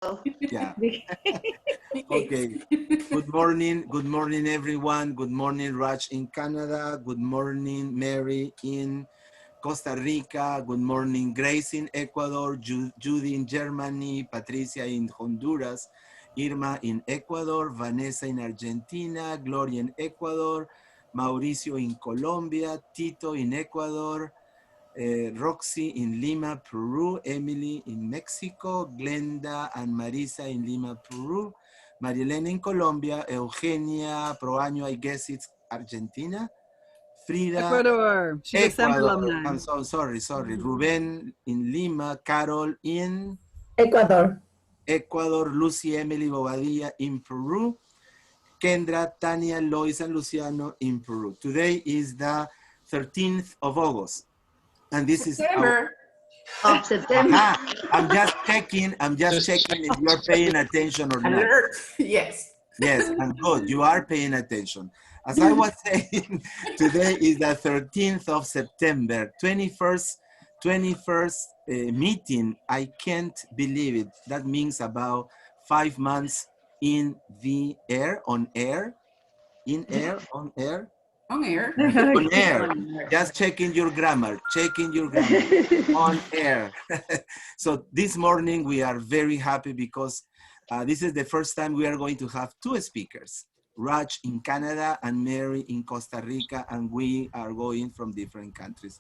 Yeah. Okay. Good morning, everyone. Good morning, Raj in Canada. Good morning, Mary in Costa Rica. Good morning, Grace in Ecuador. Judy in Germany. Patricia in Honduras. Irma in Ecuador. Vanessa in Argentina. Gloria in Ecuador. Mauricio in Colombia. Tito in Ecuador. Roxy in Lima, Peru, Emily in Mexico, Glenda and Marisa in Lima, Peru, Marilena in Colombia, Eugenia Proaño, I guess it's Argentina, Frida, Ecuador. She's a SEM Ecuador, alumni. I'm so sorry, Ruben in Lima, Carol in Ecuador, Lucy Emily Bobadilla in Peru, Kendra, Tania, Lois and Luciano in Peru. Today is the 13th of August. And this is our of September. I'm just checking if you're paying attention or not. Alert. Yes. Yes, and good, you are paying attention. As I was saying, today is the 13th of September, 21st meeting. I can't believe it. That means about 5 months in the air, on air, in air, on air. On air. On air. Just checking your grammar, on air. So this morning we are very happy because this is the first time we are going to have two speakers, Raj in Canada and Mary in Costa Rica, and we are going from different countries.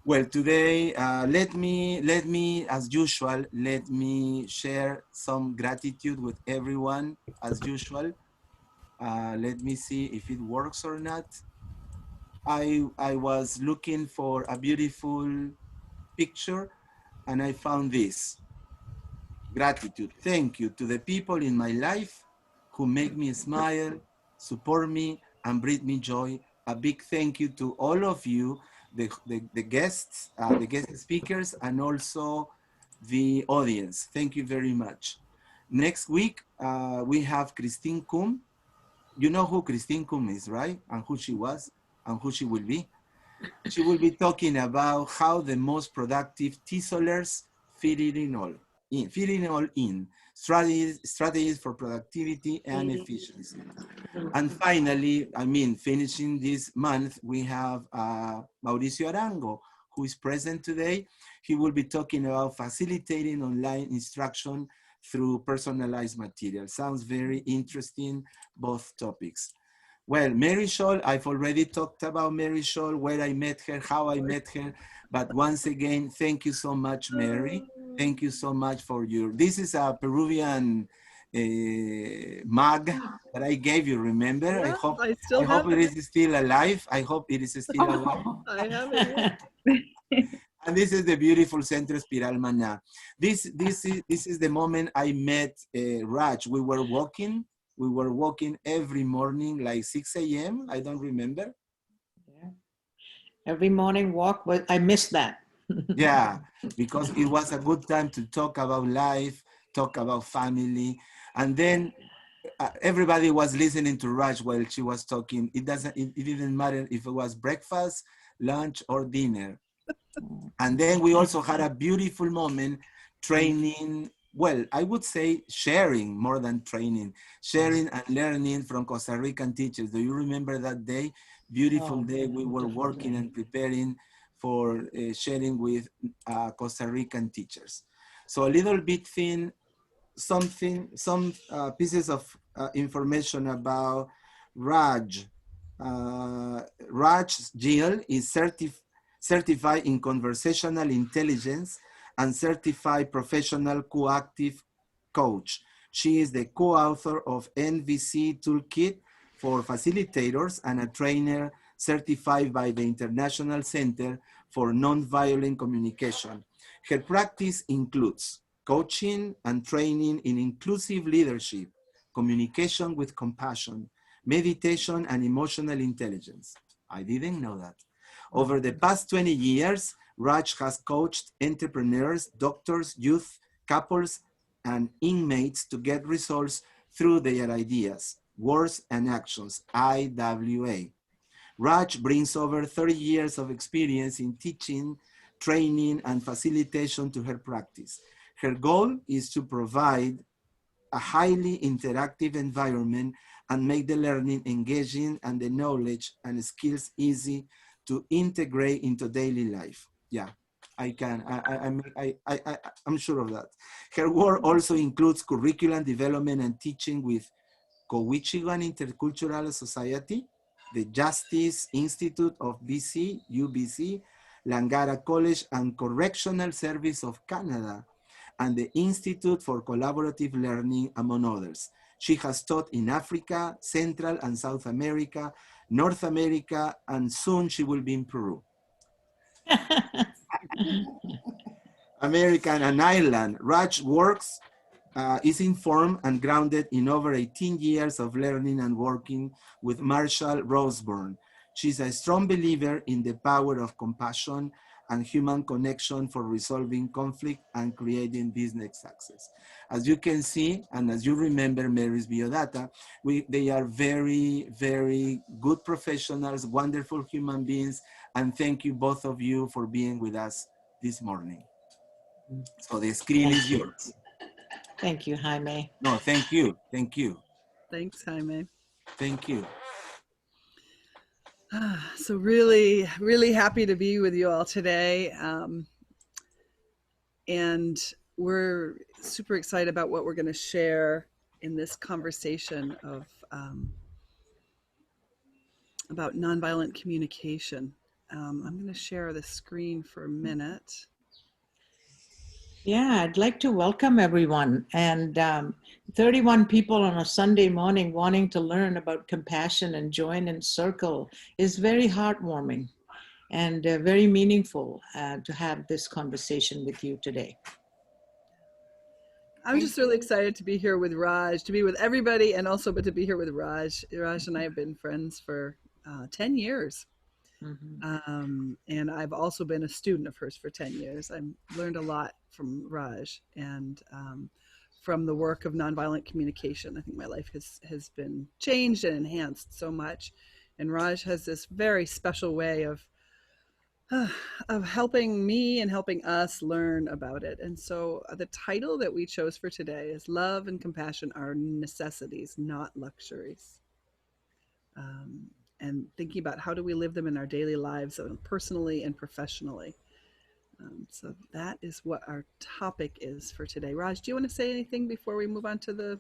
Well, today, let me, as usual, let me share some gratitude with everyone, as usual. Let me see if it works or not. I was looking for a beautiful picture and I found this. Gratitude. Thank you to the people in my life who make me smile, support me, and bring me joy. A big thank you to all of you, the guests, the guest speakers, and also the audience. Thank you very much. Next week, we have Christine Kum. You know who Christine Kum is, right? And who she was and who she will be. She will be talking about how the most productive TESOLers fit it all in. Strategies for productivity and efficiency. And finally, finishing this month, we have Mauricio Arango, who is present today. He will be talking about facilitating online instruction through personalized material. Sounds very interesting, both topics. Well, Mary Scholl, I've already talked about Mary Scholl, where I met her, how I met her. But once again, thank you so much, Mary. Thank you so much for this is a Peruvian mug that I gave you, remember? Yeah, I hope it is still alive. I hope it is still alive. I have it. And this is the beautiful Centro Espiral Maná. This is the moment I met Raj. We were walking every morning, like 6 a.m. I don't remember. Yeah. Every morning walk, but I missed that. Yeah, because it was a good time to talk about life, talk about family. And then everybody was listening to Raj while she was talking. It didn't matter if it was breakfast, lunch, or dinner. And then we also had a beautiful moment training. Well, I would say sharing more than training, sharing and learning from Costa Rican teachers. Do you remember that day? Beautiful day. We were working and preparing for sharing with Costa Rican teachers. So a little bit thin, some pieces of information about Raj. Raj Gill is certified in Conversational Intelligence and certified professional coactive coach. She is the co-author of NVC Toolkit for Facilitators and a trainer certified by the International Center for Nonviolent Communication. Her practice includes coaching and training in inclusive leadership, communication with compassion, meditation, and emotional intelligence. I didn't know that. Over the past 20 years, Raj has coached entrepreneurs, doctors, youth, couples, and inmates to get results through their ideas, words, and actions, IWA. Raj brings over 30 years of experience in teaching, training, and facilitation to her practice. Her goal is to provide a highly interactive environment and make the learning engaging and the knowledge and skills easy to integrate into daily life. Yeah, I'm sure of that. Her work also includes curriculum development and teaching with Cowichan Intercultural Society, the Justice Institute of BC, UBC, Langara College and Correctional Service of Canada, and the Institute for Collaborative Learning, among others. She has taught in Africa, Central and South America, North America, and soon she will be in Peru. American and Ireland. Raj works, is informed and grounded in over 18 years of learning and working with Marshall Roseburn. She's a strong believer in the power of compassion and human connection for resolving conflict and creating business success. As you can see, and as you remember Mary's biodata, they are very, very good professionals, wonderful human beings, and thank you both of you for being with us this morning. So the screen is yours. Thank you, Jaime. No, thank you. Thank you. Thanks, Jaime. Thank you. So really, really happy to be with you all today. And we're super excited about what we're going to share in this conversation of about nonviolent communication. I'm going to share the screen for a minute. Yeah, I'd like to welcome everyone. And 31 people on a Sunday morning wanting to learn about compassion and join in circle is very heartwarming and very meaningful to have this conversation with you today. I'm just really excited to be here with Raj, to be with everybody, and also but to be here with Raj. Raj and I have been friends for 10 years. Mm-hmm. And I've also been a student of hers for 10 years. I've learned a lot from Raj and from the work of nonviolent communication. I think my life has been changed and enhanced so much. And Raj has this very special way of helping me and helping us learn about it. And so the title that we chose for today is Love and Compassion Are Necessities, Not Luxuries. And thinking about how do we live them in our daily lives, personally and professionally. So that is what our topic is for today. Raj, do you want to say anything before we move on to the...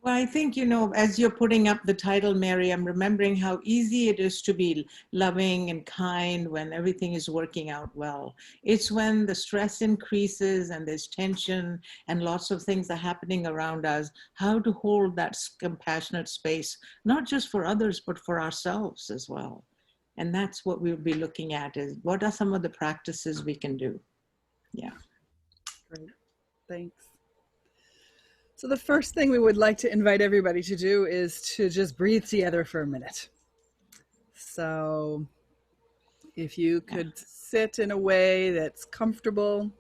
Well, I think, you know, as you're putting up the title, Mary, I'm remembering how easy it is to be loving and kind when everything is working out well. It's when the stress increases and there's tension and lots of things are happening around us, how to hold that compassionate space, not just for others, but for ourselves as well. And that's what we'll be looking at, is what are some of the practices we can do? Yeah. Great, thanks. So the first thing we would like to invite everybody to do is to just breathe together for a minute. So if you could sit in a way that's comfortable,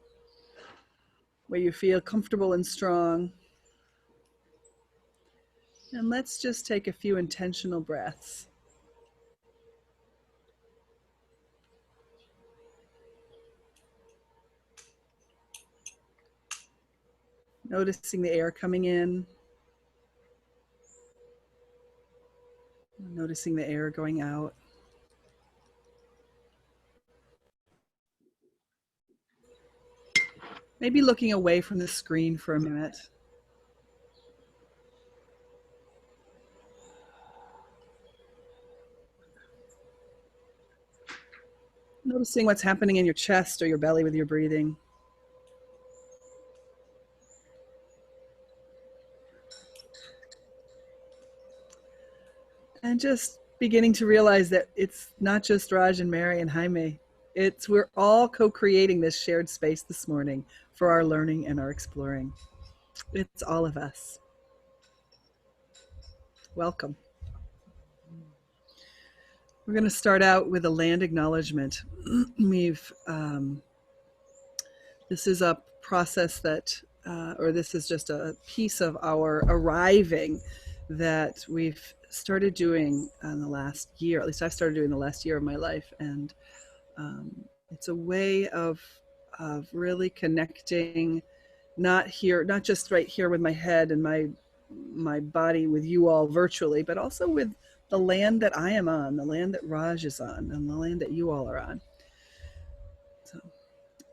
where you feel comfortable and strong. And let's just take a few intentional breaths. Noticing the air coming in. Noticing the air going out. Maybe looking away from the screen for a minute. Noticing what's happening in your chest or your belly with your breathing. And just beginning to realize that it's not just Raj and Mary and Jaime. We're all co-creating this shared space this morning for our learning and our exploring. It's all of us. Welcome. We're going to start out with a land acknowledgement. This is a process that, or this is just a piece of our arriving that we've started doing in the last year. At least I've started doing the last year of my life, and it's a way of really connecting not here, not just right here with my head and my body with you all virtually, but also with the land that I am on, the land that Raj is on, and the land that you all are on.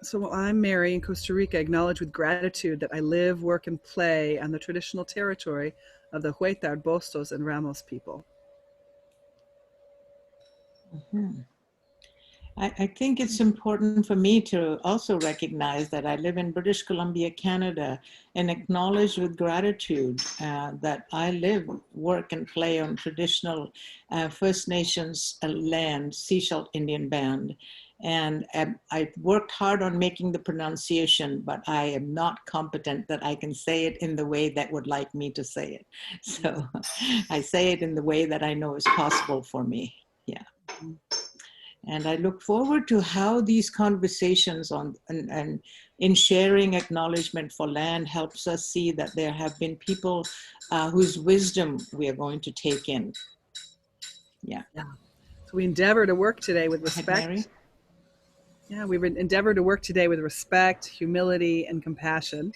So I'm Mary in Costa Rica. Acknowledge with gratitude that I live, work, and play on the traditional territory of the Huetar, Bostos, and Ramos people. Mm-hmm. I think it's important for me to also recognize that I live in British Columbia, Canada, and acknowledge with gratitude that I live, work, and play on traditional First Nations land, Sechelt Indian Band. And I worked hard on making the pronunciation, but I am not competent that I can say it in the way that would like me to say it. So I say it in the way that I know is possible for me. Yeah. And I look forward to how these conversations on and in sharing acknowledgement for land helps us see that there have been people whose wisdom we are going to take in. Yeah. So we endeavor to work today with respect. Mary? Yeah, we endeavor to work today with respect, humility, and compassion.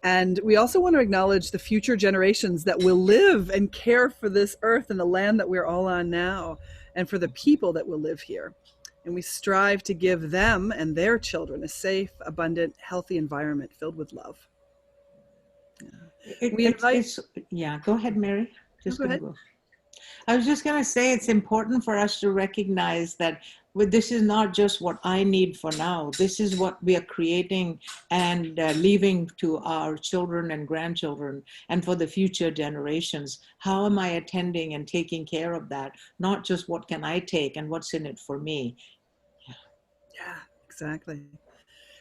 And we also want to acknowledge the future generations that will live and care for this earth and the land that we're all on now, and for the people that will live here. And we strive to give them and their children a safe, abundant, healthy environment filled with love. Yeah, go ahead, Mary. Just go ahead. Go. I was just going to say it's important for us to recognize that this is not just what I need for now. This is what we are creating and leaving to our children and grandchildren and for the future generations. How am I attending and taking care of that? Not just what can I take and what's in it for me. Yeah, exactly.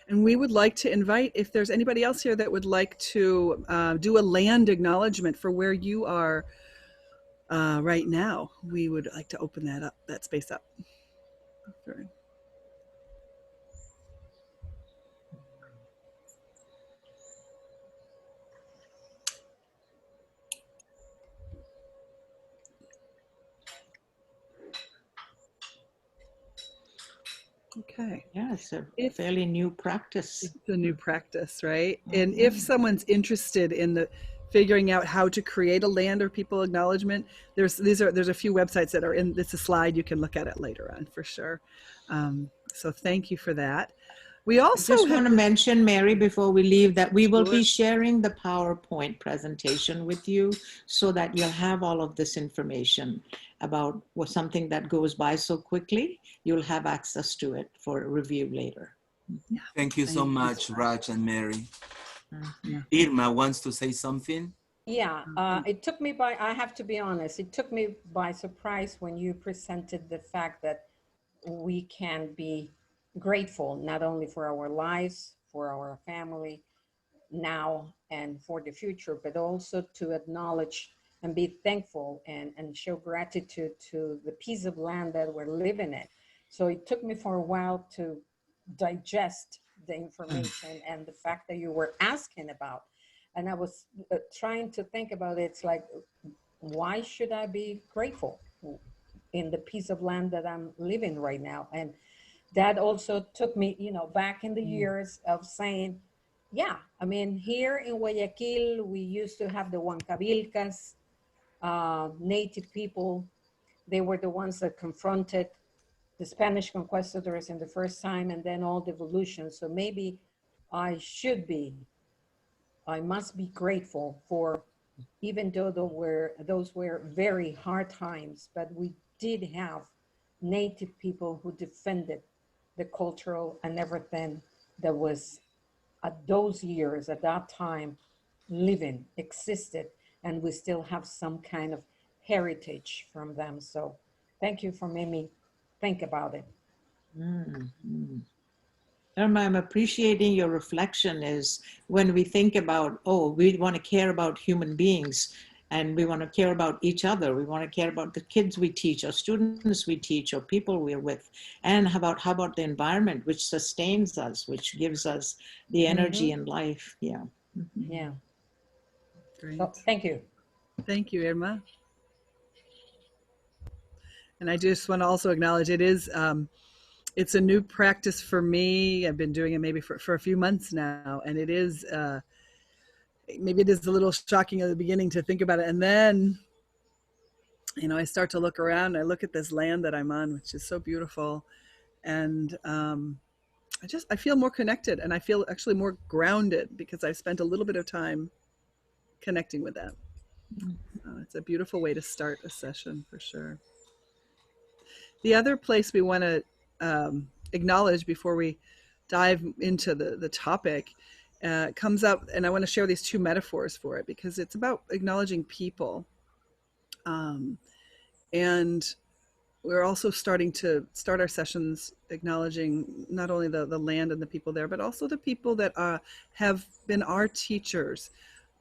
And we would like to invite, if there's anybody else here that would like to do a land acknowledgement for where you are right now, we would like to open that space up. Sure. Okay. Yeah, it's a fairly new practice. It's a new practice, right? And if someone's interested in figuring out how to create a land or people acknowledgement, there's a few websites that are in. It's a slide, you can look at it later on for sure. So thank you for that. We also just want to mention, Mary, before we leave, that we will be sharing the PowerPoint presentation with you so that you'll have all of this information about something that goes by so quickly. You'll have access to it for review later. Yeah. Thank you so much, Raj and Mary. Irma wants to say something. Yeah, it took me I have to be honest, it took me by surprise when you presented the fact that we can be grateful not only for our lives, for our family now and for the future, but also to acknowledge and be thankful and show gratitude to the piece of land that we're living in. So it took me for a while to digest the information and the fact that you were asking about. And I was trying to think about it. It's like, why should I be grateful in the piece of land that I'm living right now? And that also took me, back in the years of saying, yeah, I mean, here in Guayaquil, we used to have the Huancavilcas, native people. They were the ones that confronted the Spanish conquistadors in the first time, and then all the evolution. So maybe I must be grateful for, even though those were very hard times, but we did have native people who defended the cultural and everything that was at those years, at that time, living, existed, and we still have some kind of heritage from them. So thank you for making me think about it. Irma, I'm appreciating your reflection is when we think about, we want to care about human beings and we want to care about each other. We want to care about the kids we teach, or students we teach, or people we're with. And how about the environment, which sustains us, which gives us the energy and life. Yeah. Yeah. Great. So, thank you. Thank you, Irma. And I just want to also acknowledge it is it's a new practice for me. I've been doing it maybe for a few months now, and it is maybe it is a little shocking at the beginning to think about it, and then I start to look around. I look at this land that I'm on, which is so beautiful, and I feel more connected, and I feel actually more grounded because I spent a little bit of time connecting with that. It's a beautiful way to start a session for sure. The other place we want to acknowledge before we dive into the topic comes up, and I want to share these two metaphors for it because it's about acknowledging people. And we're also starting to start our sessions acknowledging not only the land and the people there, but also the people that have been our teachers.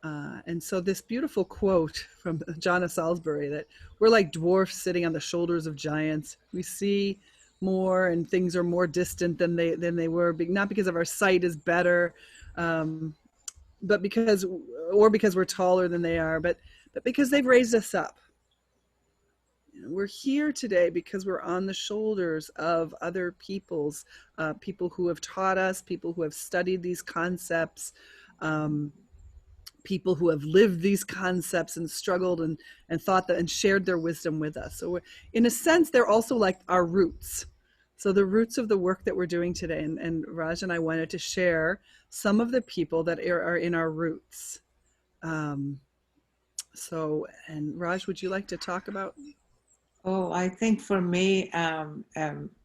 And so this beautiful quote from John of Salisbury, that we're like dwarfs sitting on the shoulders of giants. We see more and things are more distant than they were, not because of our sight is better, but because we're taller than they are, but because they've raised us up. We're here today because we're on the shoulders of other peoples, people who have taught us, people who have studied these concepts, people who have lived these concepts and struggled and thought that and shared their wisdom with us. So in a sense, they're also like our roots. So the roots of the work that we're doing today, and Raj and I wanted to share some of the people that are in our roots. And Raj, would you like to talk about? Oh, I think for me,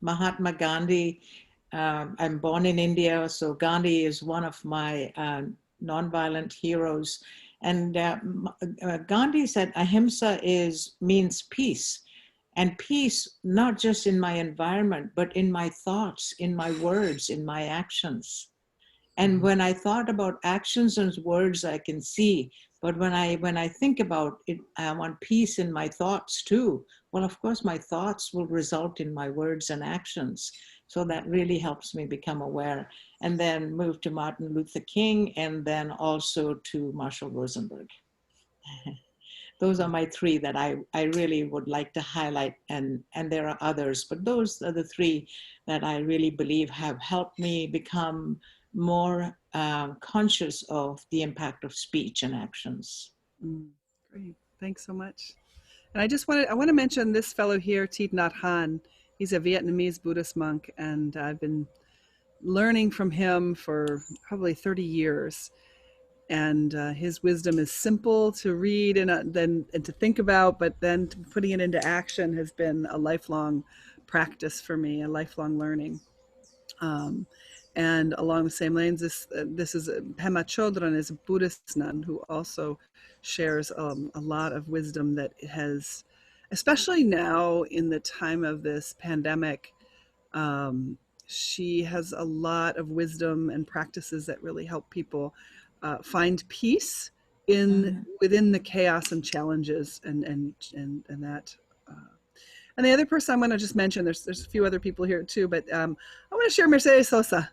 Mahatma Gandhi, I'm born in India, so Gandhi is one of my nonviolent heroes. And Gandhi said ahimsa means peace. And peace, not just in my environment, but in my thoughts, in my words, in my actions. And when I thought about actions and words, I can see. But when I think about it, I want peace in my thoughts too. Well, of course, my thoughts will result in my words and actions. So that really helps me become aware. And then move to Martin Luther King, and then also to Marshall Rosenberg. Those are my three that I really would like to highlight, and there are others, but those are the three that I really believe have helped me become more conscious of the impact of speech and actions. Great, thanks so much. And I want to mention this fellow here, Thich Nhat Hanh. He's a Vietnamese Buddhist monk, and I've been learning from him for probably 30 years. And his wisdom is simple to read and to think about, but then putting it into action has been a lifelong practice for me, a lifelong learning. And along the same lines, this is Pema Chodron, is a Buddhist nun who also shares a lot of wisdom that has, especially now in the time of this pandemic, she has a lot of wisdom and practices that really help people find peace within the chaos and challenges and that. And the other person I'm going to just mention, there's a few other people here too, but I want to share Mercedes Sosa.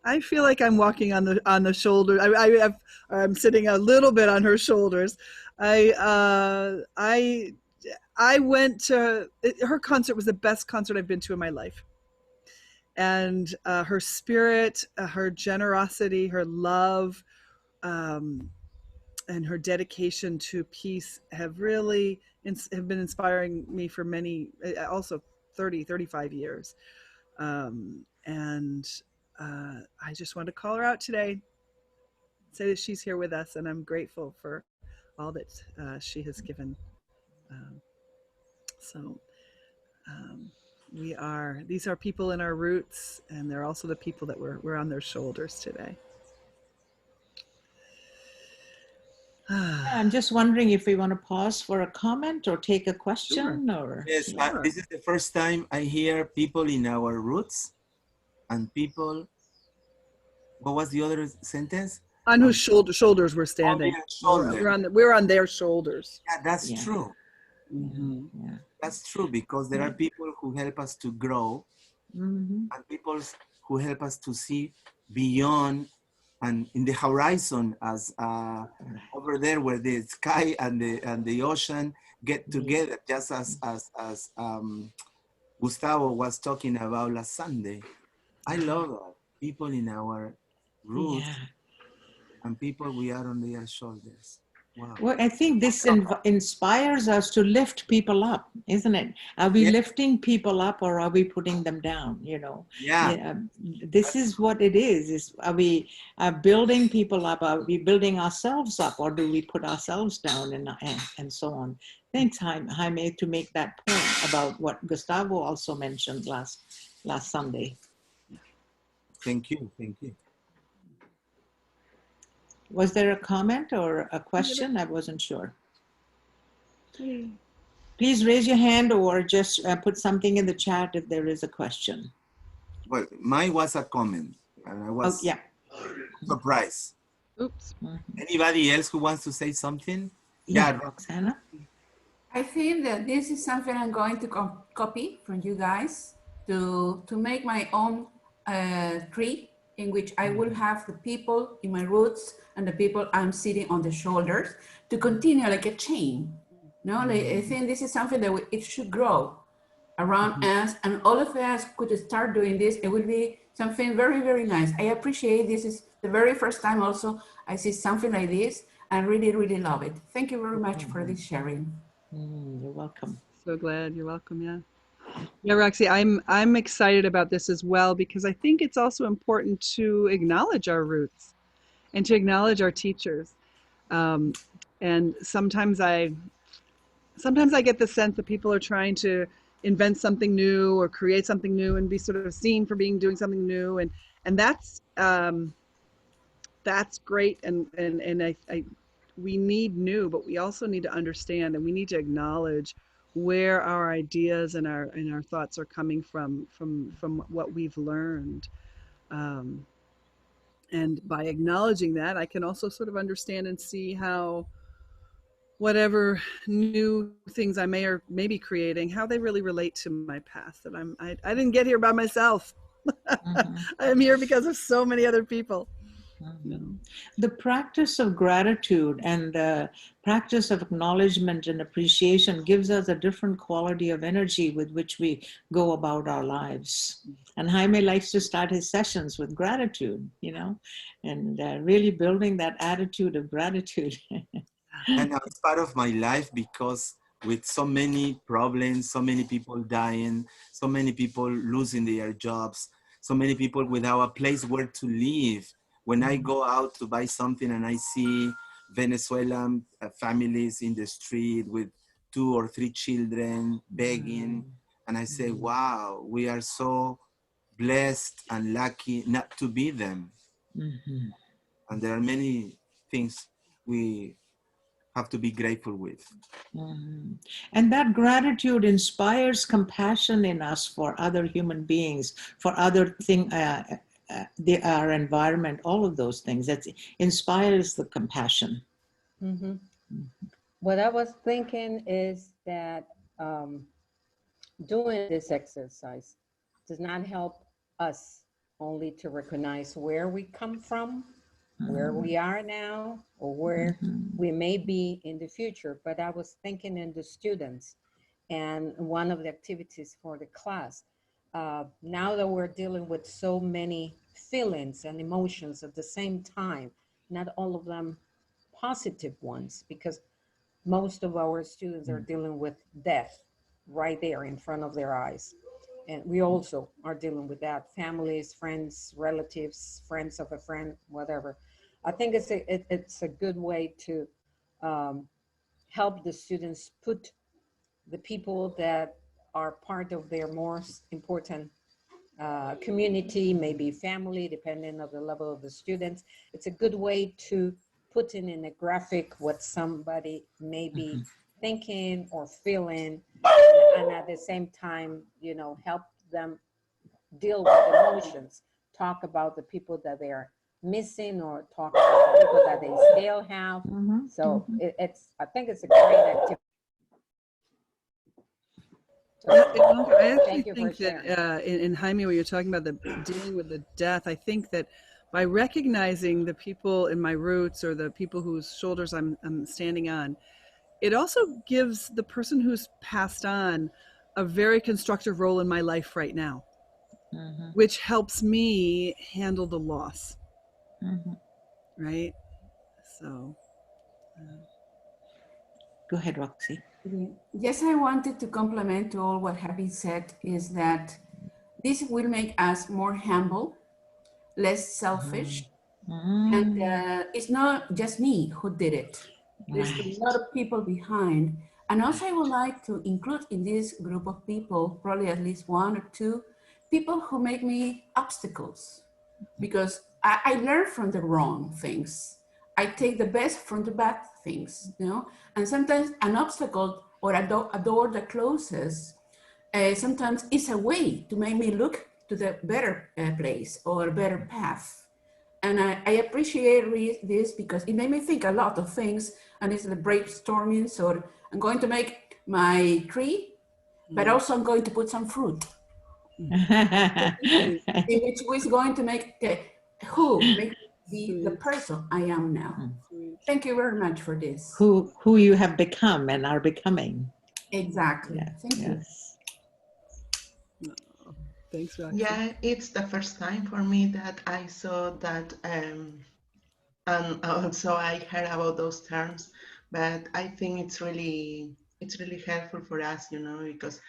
I feel like I'm walking on the shoulder. I'm sitting a little bit on her shoulders. I went to her concert. Was the best concert I've been to in my life. And her spirit, her generosity, her love, and her dedication to peace have really have been inspiring me for many, also 35 years. And I just want to call her out today, say that she's here with us, and I'm grateful for all that she has given. These are people in our roots, and they're also the people that we're on their shoulders today. I'm just wondering if we want to pause for a comment or take a question. Sure. Or yes, this is the first time I hear people in our roots and people. What was the other sentence? On whose shoulders we're standing. We're on their shoulders. Yeah, that's true. Mm-hmm. Yeah. That's true, because there are people who help us to grow, and people who help us to see beyond and in the horizon, as over there where the sky and the ocean get together, just as Gustavo was talking about last Sunday. I love that. People in our roots Yeah. and people we are on their shoulders. Wow. Well, I think this inspires us to lift people up, isn't it? Are we Yeah. lifting people up or are we putting them down? You know, Yeah. this is what it is. Are we building people up? Are we building ourselves up, or do we put ourselves down and so on? Thanks, Jaime, to make that point about what Gustavo also mentioned last Sunday. Thank you. Thank you. Was there a comment or a question? I wasn't sure. Please raise your hand or just put something in the chat if there is a question. Well, mine was a comment, and I was surprised. Oops. Anybody else who wants to say something? Yeah, Roxana. I think that this is something I'm going to copy from you guys to make my own tree in which I will have the people in my roots and the people I'm sitting on the shoulders to continue like a chain. No, like, I think this is something that it should grow around us, and all of us could start doing this. It will be something very, very nice. I appreciate this is the very first time also I see something like this and really, really love it. Thank you very much for this sharing. You're welcome. So glad. You're welcome. Yeah. Yeah, Roxy, I'm excited about this as well, because I think it's also important to acknowledge our roots and to acknowledge our teachers. And sometimes I get the sense that people are trying to invent something new or create something new and be sort of seen for doing something new, and that's great, and we need new, but we also need to understand, and we need to acknowledge where our ideas and our thoughts are coming from what we've learned. And by acknowledging that, I can also sort of understand and see how whatever new things I may be creating, how they really relate to my past. That I didn't get here by myself. I am here because of so many other people. The practice of gratitude and the practice of acknowledgement and appreciation gives us a different quality of energy with which we go about our lives. And Jaime likes to start his sessions with gratitude, you know, and really building that attitude of gratitude. And it's part of my life, because with so many problems, so many people dying, so many people losing their jobs, so many people without a place where to live. When I go out to buy something and I see Venezuelan families in the street with 2 or 3 children begging, and I say, wow, we are so blessed and lucky not to be them. And there are many things we have to be grateful with. And that gratitude inspires compassion in us for other human beings, for other things, our environment, all of those things. That inspires the compassion. What I was thinking is that doing this exercise does not help us only to recognize where we come from, where we are now, or where we may be in the future. But I was thinking in the students, and one of the activities for the class, now that we're dealing with so many feelings and emotions at the same time, not all of them positive ones, because most of our students are dealing with death right there in front of their eyes. And we also are dealing with that, families, friends, relatives, friends of a friend, whatever. I think it's a good way to help the students put the people that are part of their most important community, maybe family, depending on the level of the students. It's a good way to put in a graphic what somebody may be thinking or feeling, and at the same time, you know, help them deal with emotions, talk about the people that they are missing, or talk about the people that they still have. So I think it's a great activity. I actually think that in Jaime, when you're talking about dealing with the death, I think that by recognizing the people in my roots or the people whose shoulders I'm standing on, it also gives the person who's passed on a very constructive role in my life right now, which helps me handle the loss. Right? So. Go ahead, Roxy. Yes, I wanted to complement to all what have been said is that this will make us more humble, less selfish, and it's not just me who did it. There's a lot of people behind. And also I would like to include in this group of people, probably at least one or two, people who make me obstacles, because I learn from the wrong things. I take the best from the bad things, you know? And sometimes an obstacle or a door that closes, sometimes it's a way to make me look to the better place or a better path. And I appreciate this because it made me think a lot of things, and it's the brainstorming. So I'm going to make my tree, but also I'm going to put some fruit. In which is going to make me the person I am now. Thank you very much for this. Who you have become and are becoming. Exactly. Yeah. Thank you. Thanks, Roxy. Yeah, it's the first time for me that I saw that, and also I heard about those terms, but I think it's really helpful for us, you know, because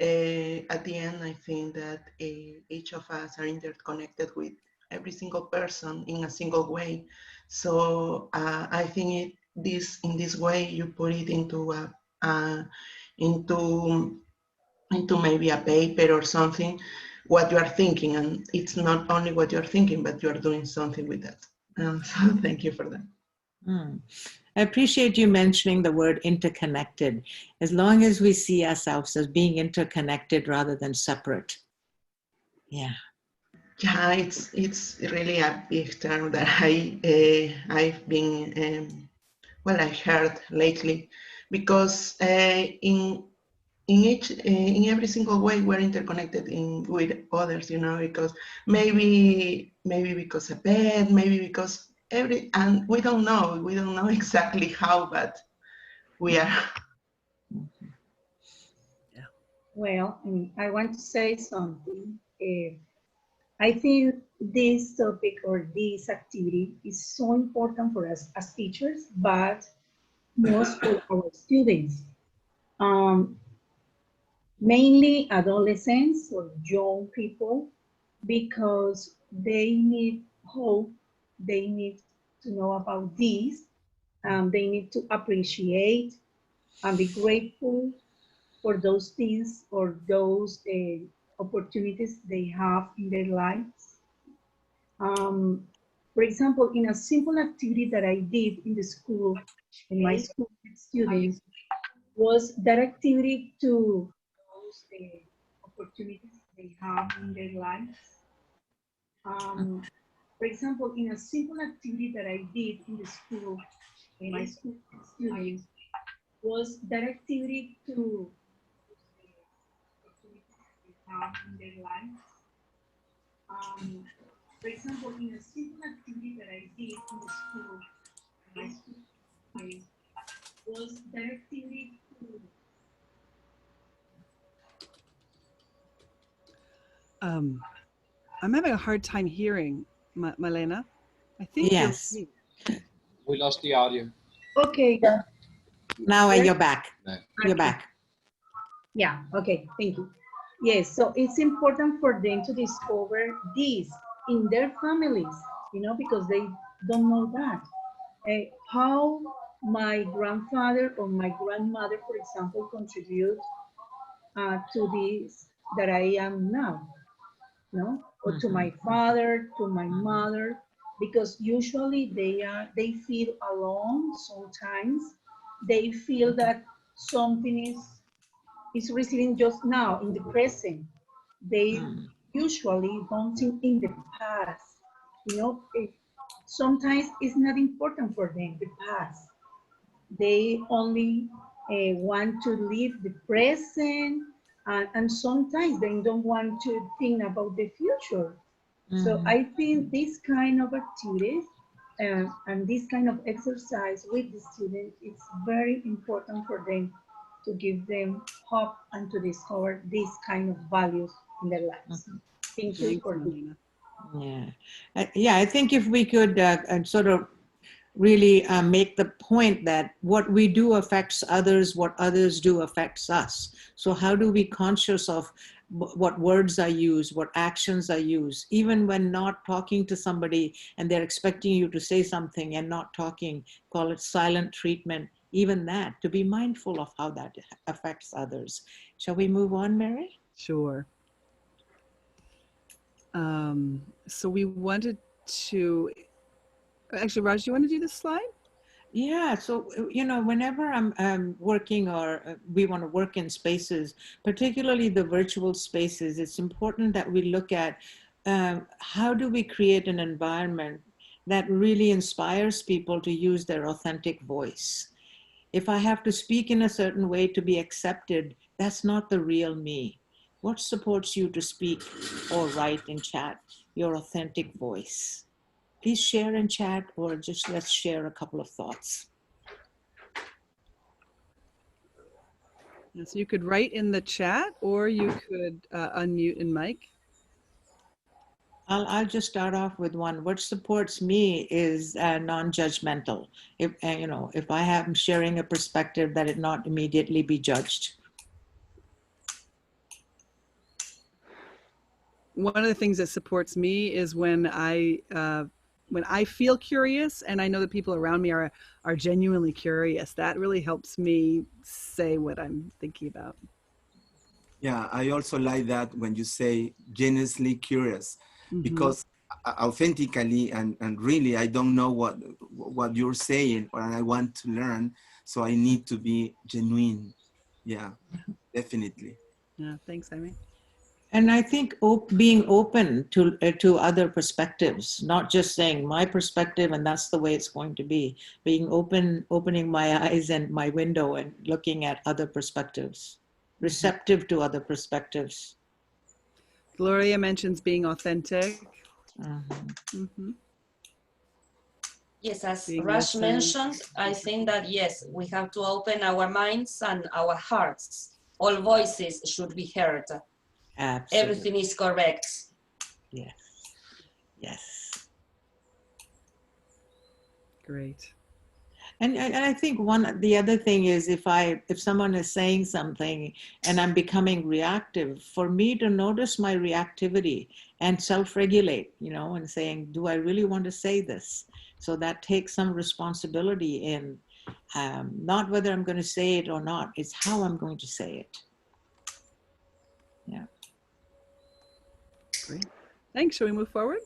at the end, I think that each of us are interconnected with every single person in a single way. So I think in this way you put it into into maybe a paper or something, what you are thinking, and it's not only what you're thinking, but you are doing something with that. So thank you for that. I appreciate you mentioning the word interconnected. As long as we see ourselves as being interconnected rather than separate. Yeah. Yeah, it's really a big term that I've been I heard lately, because in every single way we're interconnected with others, you know, because maybe because a pet, maybe because and we don't know exactly how, but we are. Well, I want to say something. I think this topic or this activity is so important for us as teachers, but most for our students. Mainly adolescents or young people, because they need hope, they need to know about this, they need to appreciate and be grateful for those things or those opportunities they have in their lives. For example, in a simple activity that I did in the school, in my school with students, was that activity to those opportunities they have in their lives. For example, in a simple activity that I did in the school, in my school with students, was that activity to opportunities they have in their lives. For example, in a simple activity that I did in the school, in my school students, was that activity to I'm having a hard time hearing, Malena. I think Yes. We lost the audio. Okay. Now you're back. No. You're back. Yeah, okay, thank you. Yes, so it's important for them to discover this in their families, you know, because they don't know that. How my grandfather or my grandmother, for example, contribute to this that I am now, no? Or to my father, to my mother, because usually they feel alone sometimes. They feel that something is receiving just now in the present. They usually don't think in the past. You know, sometimes it's not important for them, the past. They only want to live the present, and sometimes they don't want to think about the future. So I think this kind of activities and this kind of exercise with the student, it's very important for them to give them hope and to discover these kind of values in their lives. Thank you for this. Yeah, I think if we could sort of really make the point that what we do affects others, what others do affects us. So how do we conscious of what words I use, what actions I use, even when not talking to somebody and they're expecting you to say something and not talking, call it silent treatment, even that, to be mindful of how that affects others. Shall we move on, Mary? Sure. So we wanted to, actually, Raj, do you want to do this slide? Yeah, so, whenever I'm working or we want to work in spaces, particularly the virtual spaces, it's important that we look at how do we create an environment that really inspires people to use their authentic voice. If I have to speak in a certain way to be accepted, that's not the real me. What supports you to speak or write and chat your authentic voice? Please share in chat, or just let's share a couple of thoughts. So you could write in the chat, or you could unmute and mic. I'll just start off with one. What supports me is non-judgmental. If I am sharing a perspective, that it not immediately be judged. One of the things that supports me is when I feel curious and I know that people around me are genuinely curious. That really helps me say what I'm thinking about. Yeah, I also like that when you say genuinely curious, because authentically and really I don't know what you're saying, or I want to learn, so I need to be genuine. Yeah, definitely. Yeah, thanks, Jaime. And I think being open to other perspectives, not just saying my perspective and that's the way it's going to be. Being opening my eyes and my window and looking at other perspectives, receptive to other perspectives. Gloria mentions being authentic. Yes, as Raj mentioned, I think that yes, we have to open our minds and our hearts. All voices should be heard. Absolutely. Everything is correct. Yes. Yes. Great. And I think the other thing is if someone is saying something and I'm becoming reactive, for me to notice my reactivity and self-regulate, and saying, do I really want to say this? So that takes some responsibility in not whether I'm going to say it or not, it's how I'm going to say it. Yeah. Great. Thanks. Shall we move forward?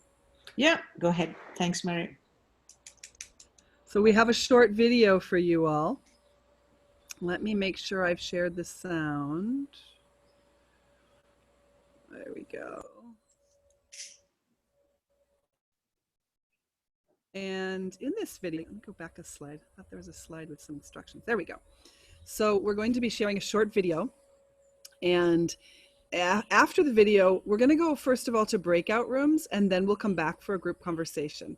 Yeah, go ahead. Thanks, Mary. So we have a short video for you all. Let me make sure I've shared the sound. There we go. And in this video, let me go back a slide. I thought there was a slide with some instructions. There we go. So we're going to be sharing a short video. And after the video, we're going to go first of all to breakout rooms, and then we'll come back for a group conversation.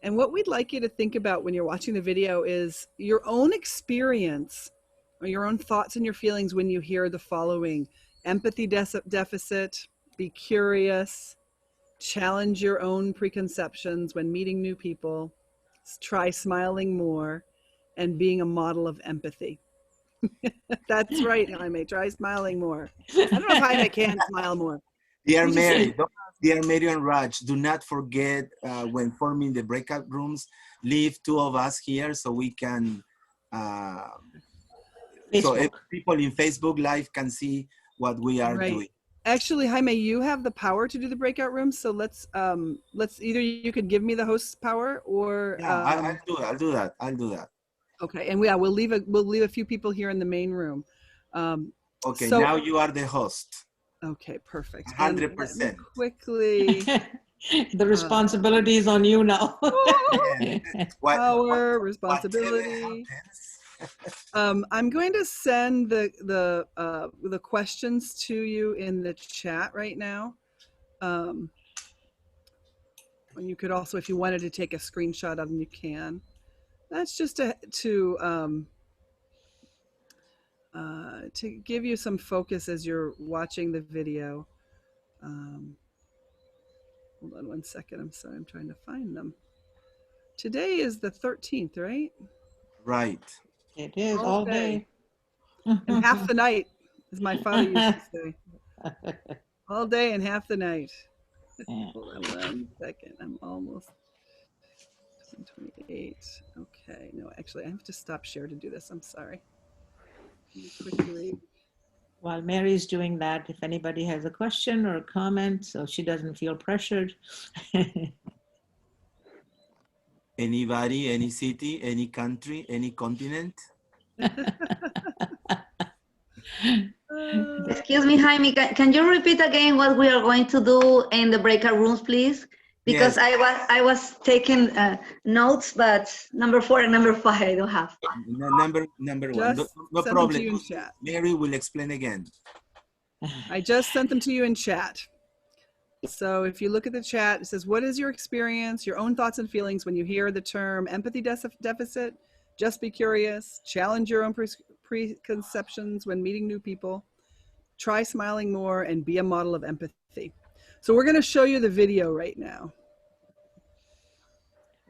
And what we'd like you to think about when you're watching the video is your own experience or your own thoughts and your feelings when you hear the following: empathy deficit, be curious, challenge your own preconceptions when meeting new people, try smiling more, and being a model of empathy. That's right, Jaime, try smiling more. I don't know if Jaime can smile more. Dear Mary, dear Mary and Raj, do not forget when forming the breakout rooms, leave two of us here so we can, so if people in Facebook Live can see what we are doing. Actually, Jaime, you have the power to do the breakout rooms, so let's either you could give me the host's power, or yeah, I'll do that. Okay, and we'll leave a few people here in the main room. Okay, so now you are the host. Okay, perfect. 100%. Quickly. The responsibility is on you now. Power, responsibility. I'm going to send the questions to you in the chat right now. And you could also, if you wanted to take a screenshot of them, you can. That's just to to give you some focus as you're watching the video. Hold on one second. I'm sorry. I'm trying to find them. Today is the 13th, right? Right. It is all day. And half the night, as my father used to say. All day and half the night. Hold on 1 second. I'm almost 28. Okay. No, actually, I have to stop share to do this. I'm sorry. Quickly. While Mary's doing that, if anybody has a question or a comment, so she doesn't feel pressured. Anybody, any city, any country, any continent? Excuse me, Jaime, can you repeat again what we are going to do in the breakout rooms, please? Because yes. I was taking notes, but number 4 and number 5 I don't have. Number 1, no problem. Mary will explain again. I just sent them to you in chat. So if you look at the chat, it says, what is your experience, your own thoughts and feelings when you hear the term empathy deficit? Just be curious, challenge your own preconceptions when meeting new people, try smiling more, and be a model of empathy. So we're going to show you the video right now.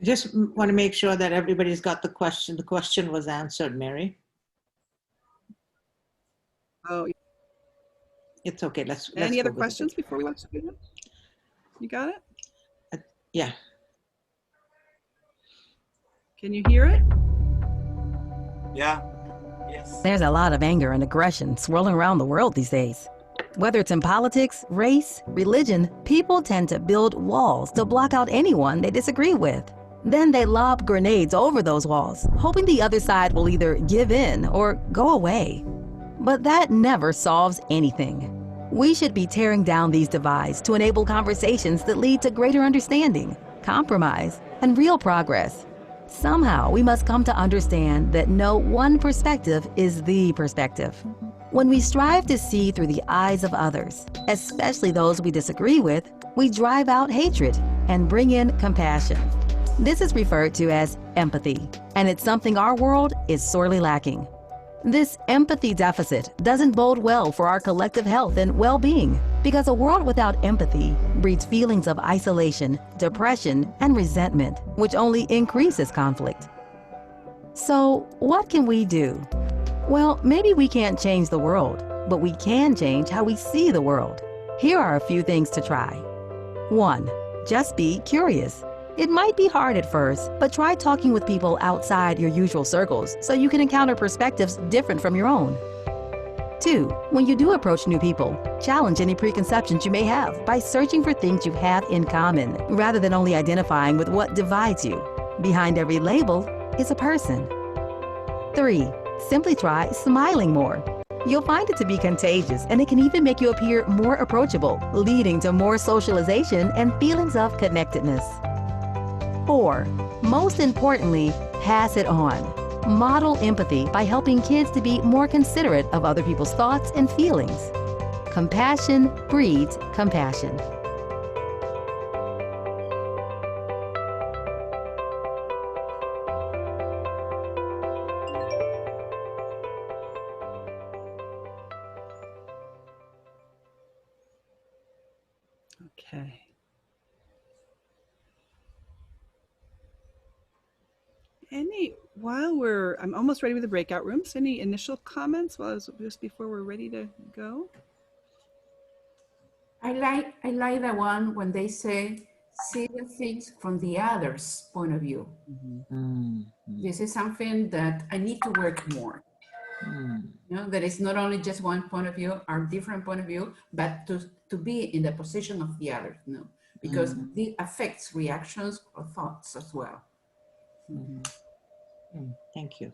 I just want to make sure that everybody's got the question. The question was answered, Mary. Oh, it's okay. Let's Any other questions before we watch the video? You got it? Yeah. Can you hear it? Yeah. Yes. There's a lot of anger and aggression swirling around the world these days. Whether it's in politics, race, religion, people tend to build walls to block out anyone they disagree with. Then they lob grenades over those walls, hoping the other side will either give in or go away. But that never solves anything. We should be tearing down these divides to enable conversations that lead to greater understanding, compromise, and real progress. Somehow, we must come to understand that no one perspective is the perspective. When we strive to see through the eyes of others, especially those we disagree with, we drive out hatred and bring in compassion. This is referred to as empathy, and it's something our world is sorely lacking. This empathy deficit doesn't bode well for our collective health and well-being, because a world without empathy breeds feelings of isolation, depression, and resentment, which only increases conflict. So, what can we do? Well, maybe we can't change the world, but we can change how we see the world. Here are a few things to try. 1. Just be curious. It might be hard at first, but try talking with people outside your usual circles so you can encounter perspectives different from your own. 2. When you do approach new people, challenge any preconceptions you may have by searching for things you have in common, rather than only identifying with what divides you. Behind every label is a person. 3. Simply try smiling more. You'll find it to be contagious, and it can even make you appear more approachable, leading to more socialization and feelings of connectedness. 4. Most importantly, pass it on. Model empathy by helping kids to be more considerate of other people's thoughts and feelings. Compassion breeds compassion. Okay. I'm almost ready with the breakout rooms. Any initial comments just before we're ready to go? I like the one when they say, see the things from the other's point of view. Mm-hmm. This is something that I need to work more. You know, that it's not only just one point of view or different point of view, but to be in the position of the other, you know, because it affects reactions or thoughts as well. Thank you.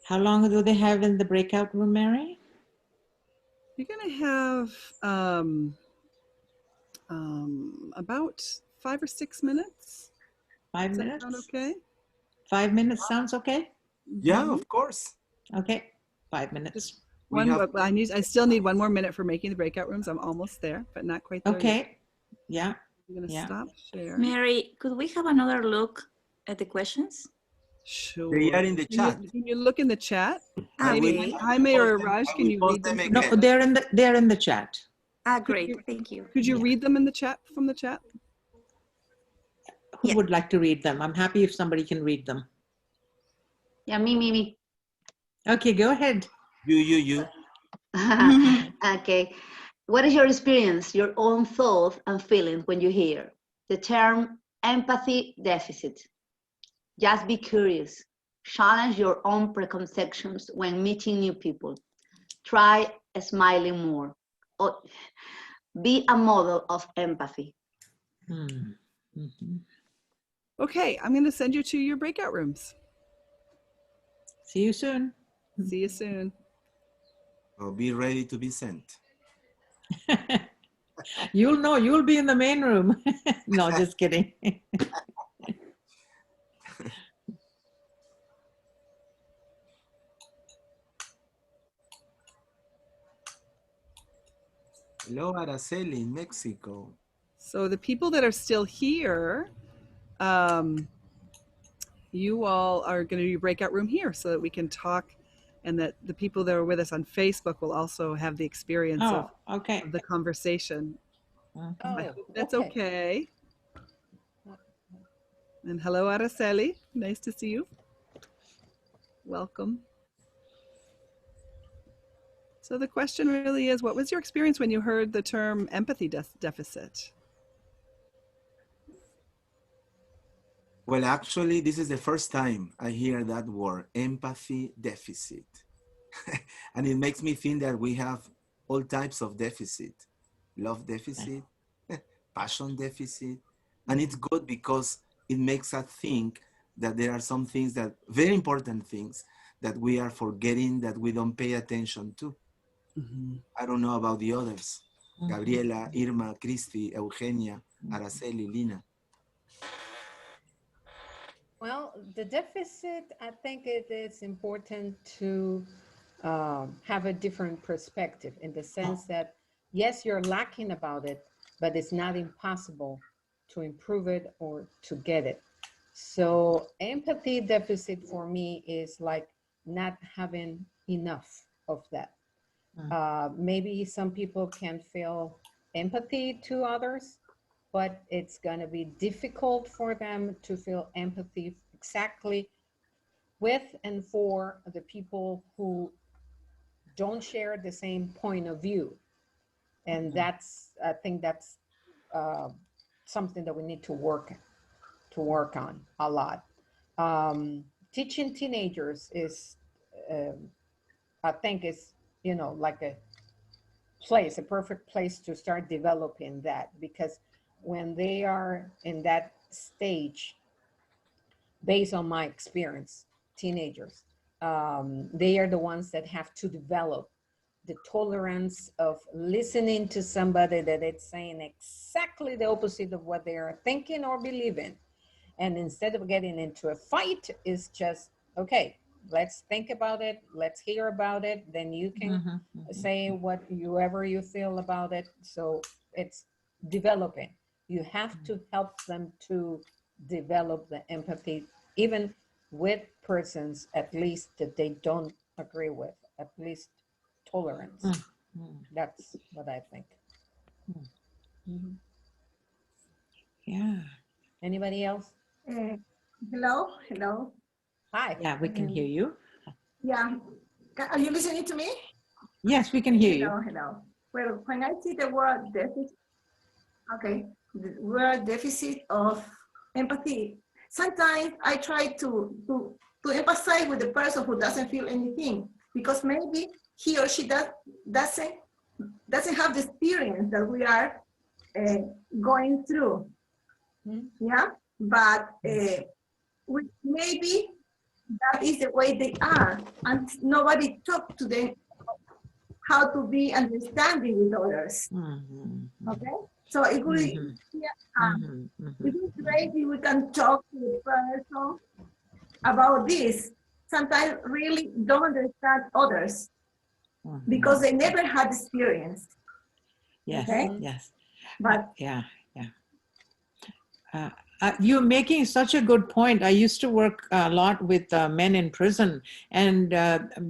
How long do they have in the breakout room, Mary? You're going to have about 5 or 6 minutes. 5 minutes? Sound okay? 5 minutes sounds okay? Yeah, of course. Okay, 5 minutes. I still need 1 more minute for making the breakout rooms. I'm almost there, but not quite there Okay. Yet. Yeah. I'm going to stop share. Mary, could we have another look at the questions? Sure. They are in the chat. Can you look in the chat? Okay. Jaime or Raj, can you read them? No, they're in the chat. Great. Thank you. Could you read them in the chat, from the chat? Who would like to read them? I'm happy if somebody can read them. Yeah, me. Okay, go ahead. You. Okay. What is your experience, your own thoughts and feelings when you hear the term empathy deficit? Just be curious. Challenge your own preconceptions when meeting new people. Try smiling more. Or be a model of empathy. Okay, I'm going to send you to your breakout rooms. See you soon. See you soon. So be ready to be sent. You'll know, you'll be in the main room. No, just kidding. Hello, Araceli in Mexico. So the people that are still here, you all are going to do breakout room here so that we can talk, and that the people that are with us on Facebook will also have the experience of the conversation. I hope that's okay. And hello, Araceli. Nice to see you. Welcome. So the question really is, what was your experience when you heard the term empathy deficit? Well, actually, this is the first time I hear that word, empathy deficit. And it makes me think that we have all types of deficit. Love deficit, passion deficit. And it's good because it makes us think that there are some things that, very important things, that we are forgetting, that we don't pay attention to. I don't know about the others. Gabriela, Irma, Christy, Eugenia, Araceli, Lina. Well, the deficit, I think it is important to have a different perspective, in the sense that, yes, you're lacking about it, but it's not impossible to improve it or to get it. So empathy deficit for me is like not having enough of that. Maybe some people can feel empathy to others, but it's going to be difficult for them to feel empathy exactly with and for the people who don't share the same point of view. And that's, I think that's something that we need to work on a lot. Teaching teenagers is, I think is, you know, like a perfect place to start developing that, because when they are in that stage, based on my experience, teenagers, they are the ones that have to develop the tolerance of listening to somebody that it's saying exactly the opposite of what they are thinking or believing. And instead of getting into a fight, it's just, okay, let's think about it, let's hear about it, then you can say whatever you feel about it. So it's developing. You have to help them to develop the empathy, even with persons, at least that they don't agree with, at least tolerance. That's what I think. Yeah. Anybody else? Hello. Hi. Yeah, we can hear you. Yeah. Are you listening to me? Yes, we can hear you. Hello. Well, when I see the word deficit, the word deficit of empathy, sometimes I try to empathize with the person who doesn't feel anything, because maybe he or she doesn't have the experience that we are going through. Yeah, but maybe that is the way they are, and nobody talked to them how to be understanding with others. Okay, so it would it would be great if we can talk to the person about this. Sometimes really don't understand others because they never had experience. Yes, okay? yes. But You're making such a good point. I used to work a lot with men in prison, and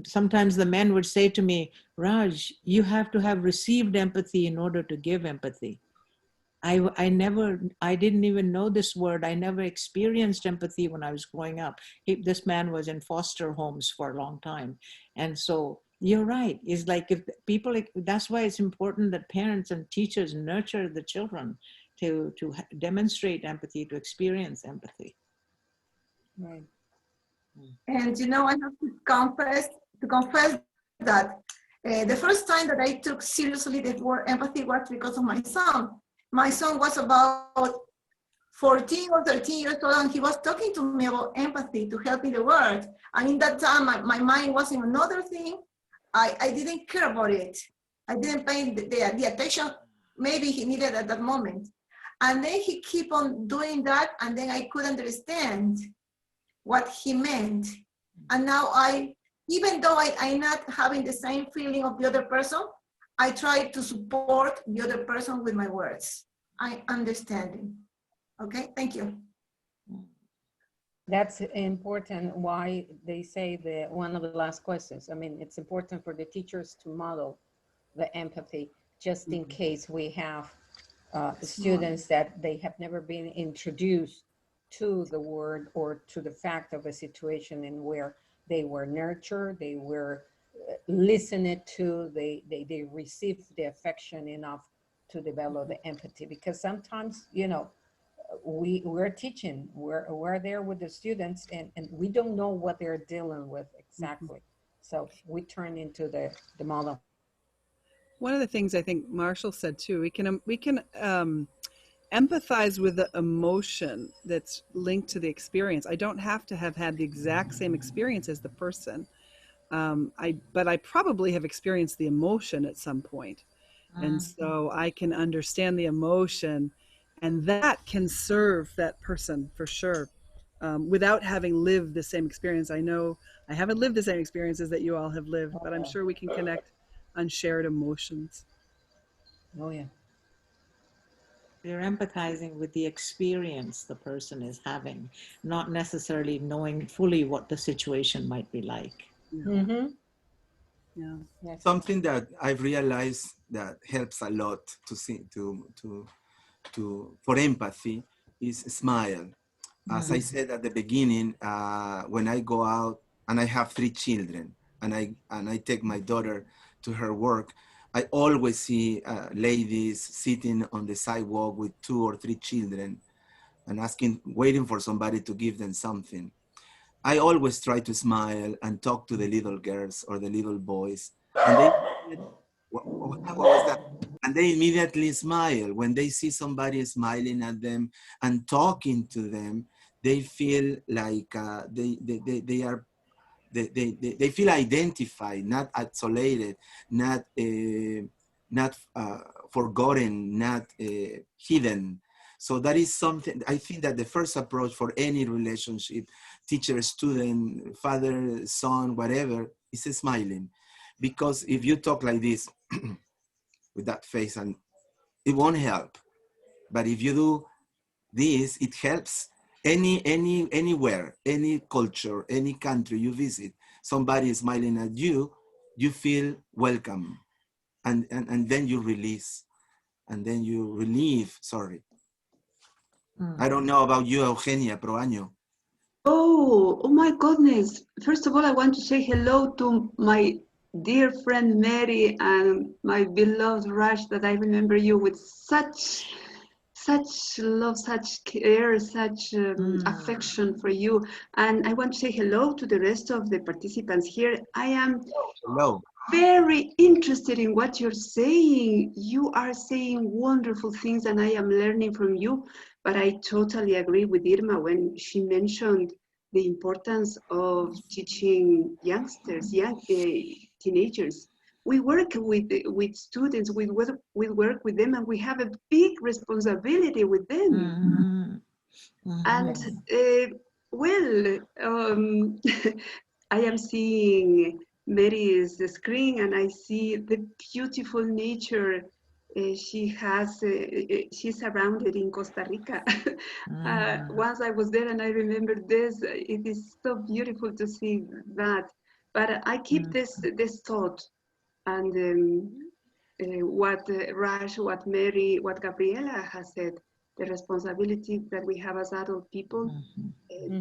sometimes the men would say to me, Raj, you have to have received empathy in order to give empathy. I didn't even know this word. I never experienced empathy when I was growing up. This man was in foster homes for a long time. And so you're right. It's like if people, that's why it's important that parents and teachers nurture the children to demonstrate empathy, to experience empathy. Right. And you know, I have to confess that the first time that I took seriously the word empathy was because of my son. My son was about 14 or 13 years old, and he was talking to me about empathy to help me the word. And in that time, my mind was in another thing. I didn't care about it. I didn't pay the attention maybe he needed at that moment. And then he keep on doing that, and then I could understand what he meant. And now even though I'm not having the same feeling of the other person, I try to support the other person with my words. I understand. Okay, thank you. That's important why they say one of the last questions. I mean, it's important for the teachers to model the empathy, just in case we have students that they have never been introduced to the word or to the fact of a situation in where they were nurtured, they were listened to, they received the affection enough to develop the empathy. Because sometimes, you know, we're teaching, we're there with the students, and we don't know what they're dealing with exactly. So we turn into the model. One of the things I think Marshall said too, we can empathize with the emotion that's linked to the experience. I don't have to have had the exact same experience as the person, but I probably have experienced the emotion at some point. And so I can understand the emotion, and that can serve that person for sure, without having lived the same experience. I know I haven't lived the same experiences that you all have lived, but I'm sure we can connect on shared emotions. Oh yeah. You're empathizing with the experience the person is having, not necessarily knowing fully what the situation might be like. Mm-hmm. Yeah. Yes. Something that I've realized that helps a lot for empathy is smile. As I said at the beginning, when I go out and I have 3 children, and I take my daughter to her work, I always see ladies sitting on the sidewalk with 2 or 3 children and waiting for somebody to give them something. I always try to smile and talk to the little girls or the little boys, and they, what was that? And they immediately smile. When they see somebody smiling at them and talking to them, they feel like they feel identified, not isolated, not forgotten, not hidden. So that is something, I think that the first approach for any relationship, teacher, student, father, son, whatever, is smiling. Because if you talk like this with that face, and it won't help. But if you do this, it helps. Anywhere, any culture, any country you visit, somebody is smiling at you, you feel welcome. And then you release, and then you relieve, sorry. I don't know about you, Eugenia Proaño. Oh my goodness. First of all, I want to say hello to my dear friend Mary and my beloved Raj, that I remember you with such love, such care, such affection for you. And I want to say hello to the rest of the participants here. I am very interested in what you're saying. You are saying wonderful things and I am learning from you. But I totally agree with Irma when she mentioned the importance of teaching youngsters, teenagers. We work with students, we work with them, and we have a big responsibility with them. And I am seeing Mary's screen, and I see the beautiful nature she's surrounded in Costa Rica. Once I was there and I remember this, it is so beautiful to see that. But I keep this thought, and what Raj, what Mary, what Gabriela has said, the responsibility that we have as adult people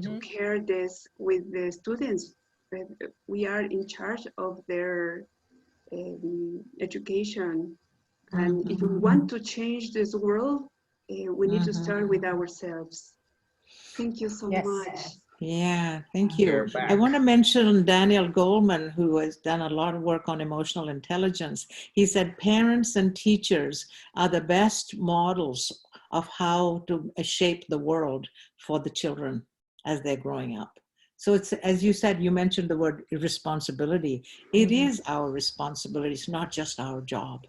to care this with the students. We are in charge of their education. And if we want to change this world, we need to start with ourselves. Thank you so much. Yeah, thank you. I want to mention Daniel Goleman, who has done a lot of work on emotional intelligence. He said parents and teachers are the best models of how to shape the world for the children as they're growing up. So it's, as you said, you mentioned the word responsibility. It is our responsibility. It's not just our job.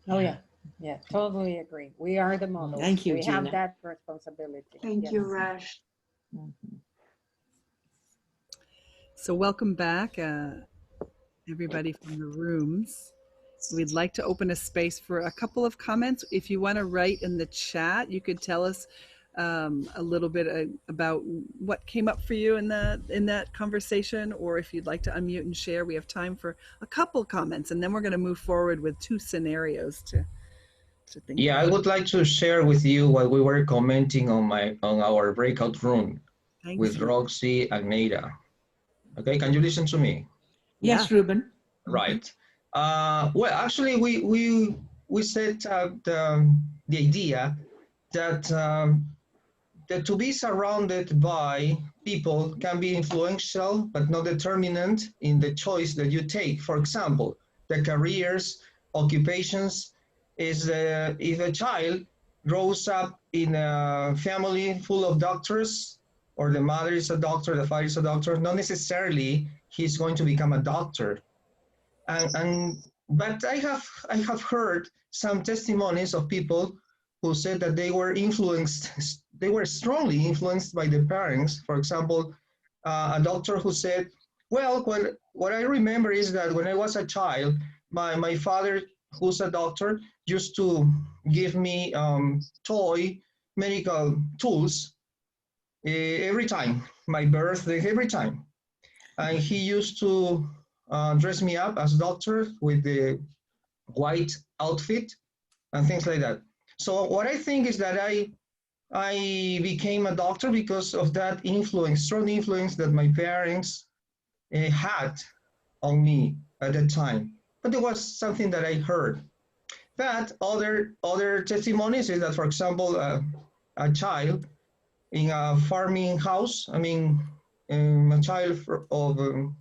Oh yeah, yeah, totally agree. We are the models. Thank you, we Gina. have that responsibility. Thank you, Raj. So welcome back, everybody from the rooms. We'd like to open a space for a couple of comments. If you want to write in the chat, you could tell us a little bit about what came up for you in that conversation, or if you'd like to unmute and share. We have time for a couple comments, and then we're going to move forward with 2 scenarios to think. Yeah, I would like to share with you what we were commenting on our breakout room with Roxy and Neida. Okay, can you listen to me? Yes, Ruben. Right. Well, actually, we set the idea that that to be surrounded by people can be influential but not determinant in the choice that you take. For example, the careers, occupations is if a child grows up in a family full of doctors, or the mother is a doctor, the father is a doctor, not necessarily he's going to become a doctor. But I have heard some testimonies of people who said that they were strongly influenced by the parents. For example, a doctor who said, well, what I remember is that when I was a child, my father, who's a doctor, used to give me toy medical tools every time, my birthday, every time. And he used to dress me up as doctor with the white outfit and things like that. So what I think is that I became a doctor because of that influence, strong influence that my parents had on me at that time. But it was something that I heard. But other testimonies is that, for example, a child in a farming house, I mean, a child of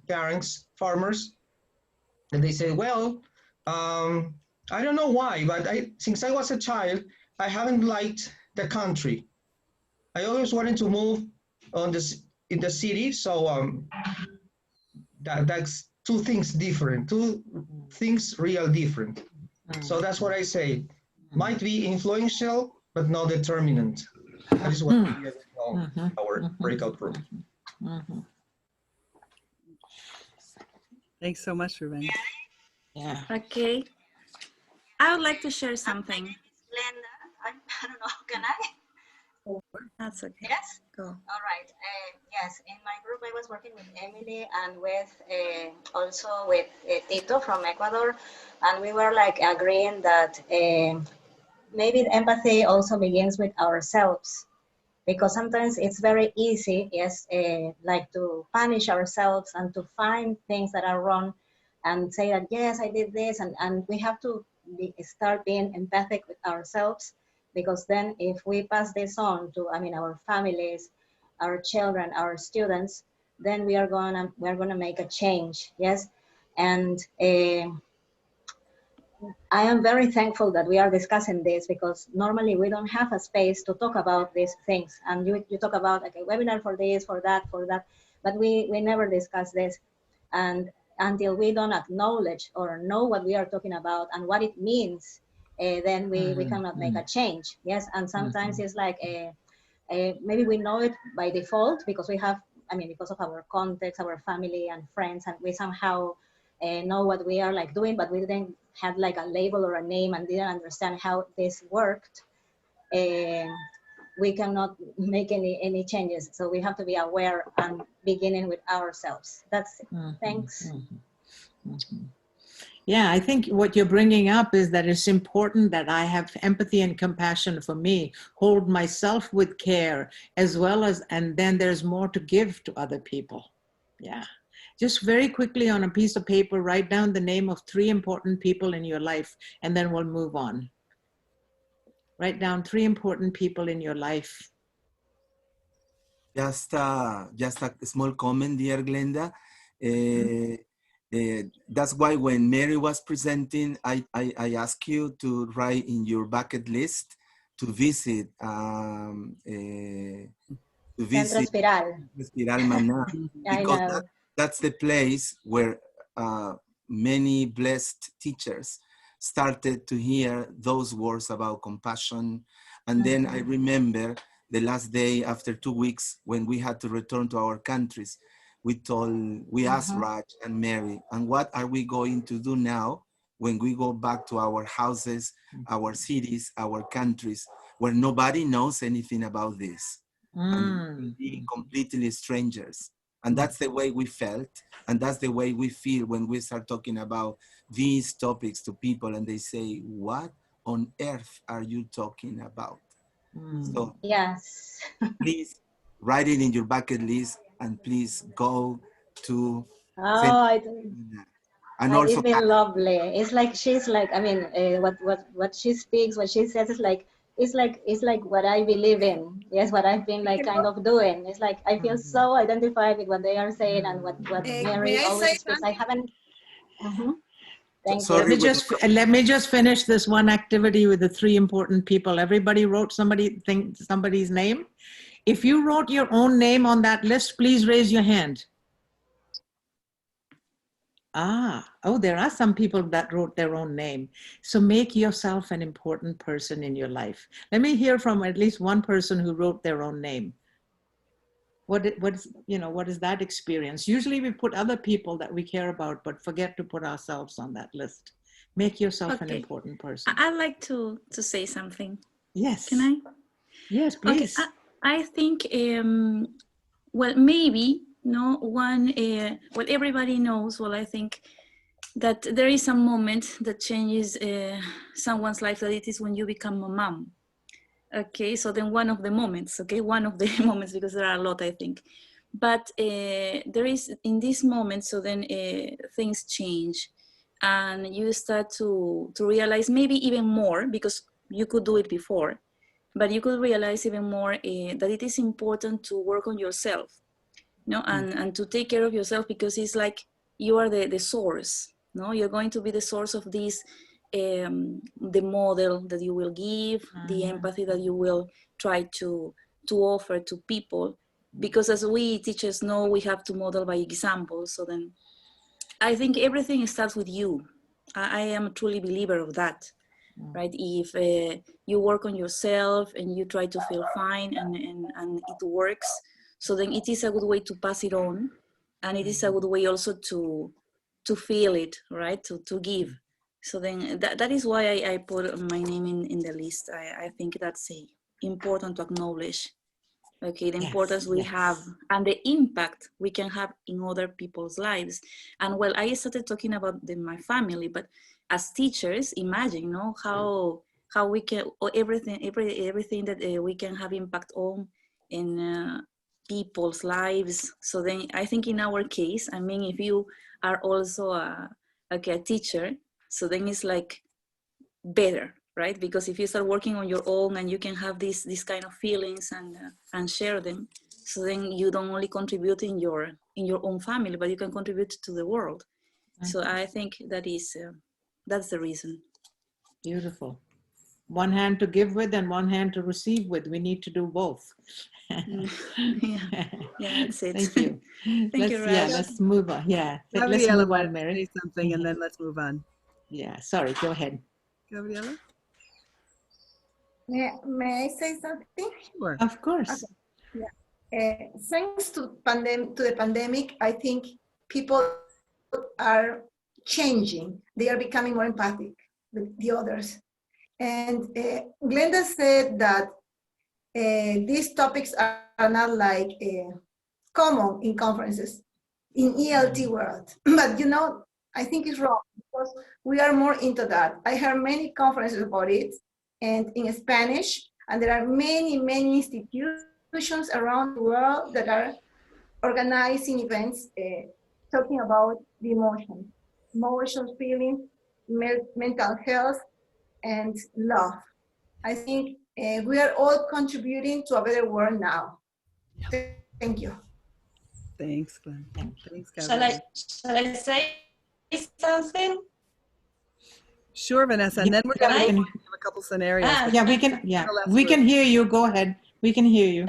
parents, farmers, and they say, well, I don't know why, but since I was a child, I haven't liked the country. I always wanted to move in the city, so that's 2 things different, 2 things real different. So that's what I say. Might be influential, but not determinant. That is what we get on our breakout room. Thanks so much, Ruben. Yeah. Okay. I would like to share something. I don't know, can I? That's okay. Yes? Go. All right. Yes, in my group I was working with Emily and with also with Tito from Ecuador, and we were like agreeing that maybe empathy also begins with ourselves, because sometimes it's very easy, yes, like to punish ourselves and to find things that are wrong and say that, yes, I did this, and we have to start being empathic with ourselves, because then if we pass this on to, I mean, our families, our children, our students, then we're gonna make a change, yes? And I am very thankful that we are discussing this, because normally we don't have a space to talk about these things. And you talk about like a webinar for this, for that, but we never discuss this. And until we don't acknowledge or know what we are talking about and what it means, then we cannot make a change. Yes, and sometimes it's like maybe we know it by default because we have, I mean, because of our context, our family and friends, and we somehow know what we are like doing, but we didn't have like a label or a name and didn't understand how this worked. We cannot make any changes. So we have to be aware and beginning with ourselves. That's it. Thanks. Yeah, I think what you're bringing up is that it's important that I have empathy and compassion for me, hold myself with care, as well as, and then there's more to give to other people. Yeah. Just very quickly on a piece of paper, write down the name of 3 important people in your life, and then we'll move on. Write down 3 important people in your life. Just a small comment, dear Glenda. That's why when Mary was presenting, I asked you to write in your bucket list to visit Centro Espiral. Espiral Maná, because that's the place where many blessed teachers started to hear those words about compassion. And then I remember the last day after 2 weeks when we had to return to our countries, we asked Raj and Mary, and what are we going to do now when we go back to our houses, our cities, our countries, where nobody knows anything about this? And being completely strangers. And that's the way we felt, and that's the way we feel when we start talking about these topics to people and they say, what on earth are you talking about? So yes, please write it in your bucket list and please go to and also it's been lovely. It's like she's like, I mean, what she speaks, what she says is like, it's like what I believe in. Yes, what I've been like kind of doing. It's like I feel so identified with what they are saying and what Mary always speaks. I haven't. Thank you. Let me just finish this one activity with the 3 important people. Everybody wrote somebody's name. If you wrote your own name on that list, please raise your hand. There are some people that wrote their own name. So make yourself an important person in your life. Let me hear from at least one person who wrote their own name. What is that experience? Usually we put other people that we care about, but forget to put ourselves on that list. Make yourself an important person. I'd like to say something. Yes. Can I? Yes, please. Okay. I think, well, maybe, well, everybody knows, well, I think that there is a moment that changes someone's life, that it is when you become a mom. Okay, so then one of the moments, because there are a lot, I think. But there is, in this moment, so then things change and you start to realize maybe even more, because you could do it before, but you could realize even more that it is important to work on yourself, and to take care of yourself, because it's like you are the source, you're going to be the source of this, the model that you will give, the empathy that you will try to offer to people, because as we teachers know, we have to model by example. So then I think everything starts with you. I am a truly believer of that, right? If you work on yourself and you try to feel fine and it works, so then it is a good way to pass it on, and it is a good way also to feel it, right? To give. So then that is why I put my name in the list. I think that's important to acknowledge, okay, the importance we have and the impact we can have in other people's lives. And well, I started talking about my family, but as teachers, imagine, how we can, everything that we can have impact on in people's lives. So then I think in our case, I mean, if you are also a teacher, so then it's like better, right? Because if you start working on your own and you can have these kind of feelings and share them, so then you don't only contribute in your own family, but you can contribute to the world. So I think that is that's the reason. Beautiful. One hand to give with and one hand to receive with. We need to do both. Yeah, that's it. Thank you. Thank you, Raj. Yeah, let's move on. Yeah, let's Gabriela move on, Mary. Say something, and then let's move on. Yeah, sorry, go ahead. Gabriela? May I say something? Sure. Of course. Okay. Yeah. Thanks to the pandemic, I think people are changing. They are becoming more empathic with the others. And Glenda said that these topics are not like common in conferences in ELT world. But you know, I think it's wrong because we are more into that. I heard many conferences about it and in Spanish, and there are many, many institutions around the world that are organizing events talking about the emotional feelings, mental health, and love. I think we are all contributing to a better world now. Thank you. Thanks, Glenn. Thanks, Shall I say something? Sure, Vanessa. And then we're going to have a couple scenarios. Yeah, we can hear you. Go ahead. We can hear you.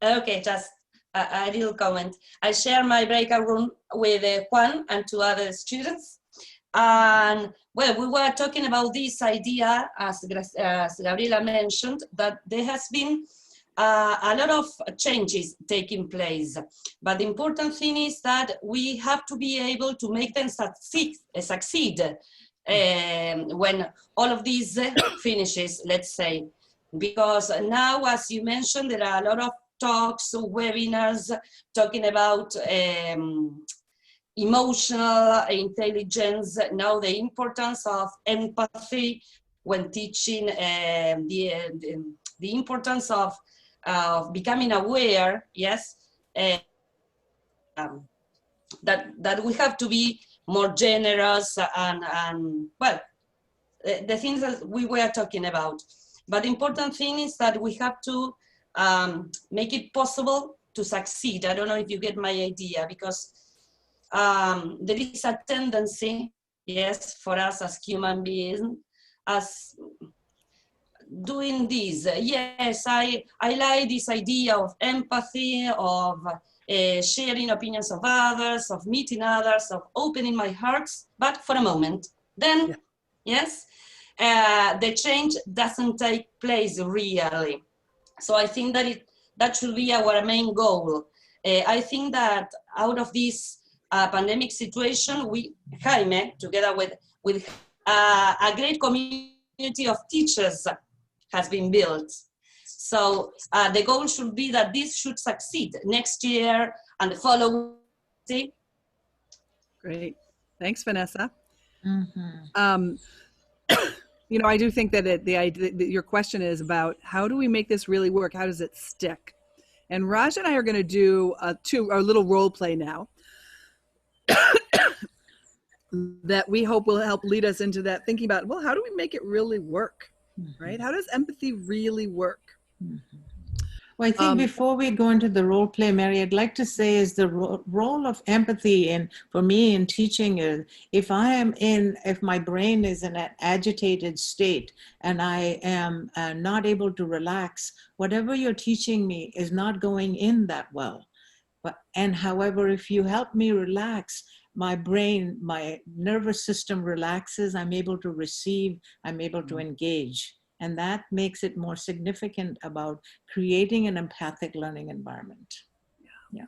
Okay, just a little comment. I share my breakout room with Juan and two other students. And well, we were talking about this idea, as Gabriela mentioned, that there has been a lot of changes taking place. But the important thing is that we have to be able to make them succeed when all of these finishes, let's say. Because now, as you mentioned, there are a lot of talks, webinars talking about emotional intelligence, now the importance of empathy when teaching, the importance of becoming aware, yes, that we have to be more generous and well, the things that we were talking about. But the important thing is that we have to make it possible to succeed. I don't know if you get my idea, because there is a tendency, yes, for us as human beings, as doing this. Yes, I like this idea of empathy, of sharing opinions of others, of meeting others, of opening my heart, but for a moment. Then, yes, the change doesn't take place really. So I think that that should be our main goal. I think that out of this pandemic situation, Jaime, together with a great community of teachers has been built. So the goal should be that this should succeed next year and the following. Great. Thanks, Vanessa. Mm-hmm. You know, I do think that your question is about how do we make this really work? How does it stick? And Raj and I are going to do a little role play now that we hope will help lead us into that thinking about, well, how do we make it really work, right? How does empathy really work? Well, I think before we go into the role play, Mary, I'd like to say is the role of empathy for me in teaching is if my brain is in an agitated state and I am not able to relax, whatever you're teaching me is not going in that well. However, if you help me relax, my brain, my nervous system relaxes, I'm able to receive, I'm able to engage. And that makes it more significant about creating an empathic learning environment. Yeah.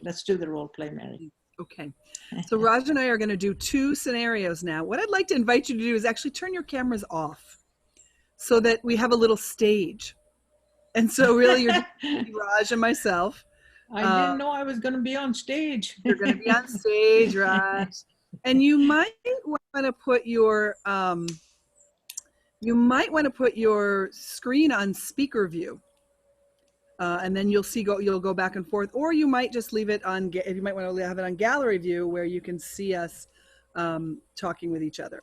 Let's do the role play, Mary. Okay. So Raj and I are going to do two scenarios now. What I'd like to invite you to do is actually turn your cameras off so that we have a little stage. And so really you're Raj and myself. I didn't know I was going to be on stage. You're going to be on stage, Raj. And you might want to put your screen on speaker view, and then you'll go back and forth, or you might just leave it on. You might want to have it on gallery view where you can see us talking with each other.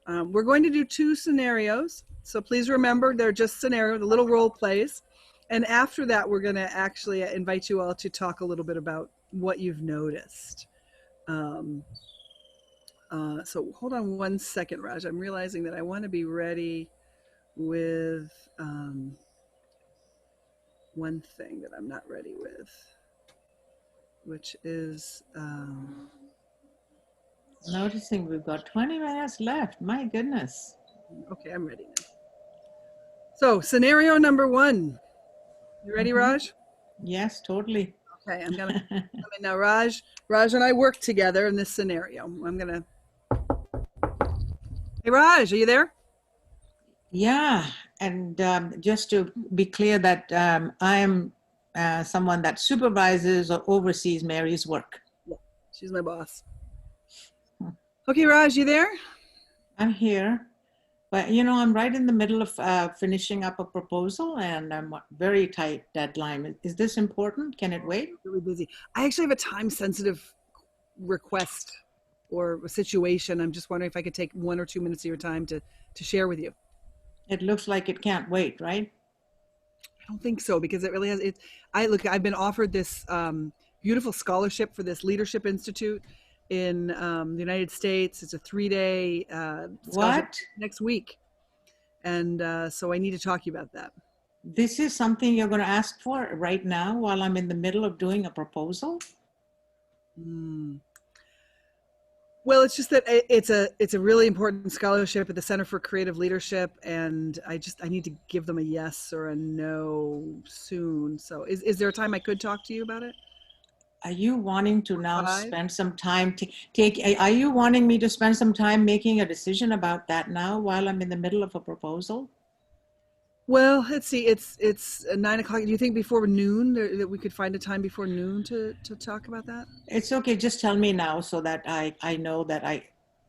We're going to do two scenarios, so please remember they're just scenarios, the little role plays. And after that, we're going to actually invite you all to talk a little bit about what you've noticed. So hold on one second, Raj. I'm realizing that I want to be ready with one thing that I'm not ready with, which is... Noticing we've got 20 minutes left. My goodness. Okay, I'm ready now. So scenario number one. You ready, Raj? Yes, totally. Okay, I'm gonna come in now. Raj and I work together in this scenario. I'm gonna Hey, Raj, are you there? Yeah, and just to be clear that I am someone that supervises or oversees Mary's work. Yeah, she's my boss. Okay, Raj, you there? I'm here, but you know, I'm right in the middle of finishing up a proposal and I'm very tight deadline. Is this important? Can it wait? Really busy. I actually have a time-sensitive request or a situation. I'm just wondering if I could take 1 or 2 minutes of your time to share with you. It looks like it can't wait, right? I don't think so, because it really has. I've been offered this beautiful scholarship for this Leadership Institute in the United States. It's a 3-day What? next week, and so I need to talk to you about that. This is something you're going to ask for right now while I'm in the middle of doing a proposal? Well, it's just that it's a really important scholarship at the Center for Creative Leadership, and I need to give them a yes or a no soon. So is there a time I could talk to you about it? Are you wanting to now spend some time are you wanting me to spend some time making a decision about that now while I'm in the middle of a proposal? Well, let's see. It's 9 o'clock. Do you think before noon that we could find a time before noon to talk about that? It's okay. Just tell me now so that I know that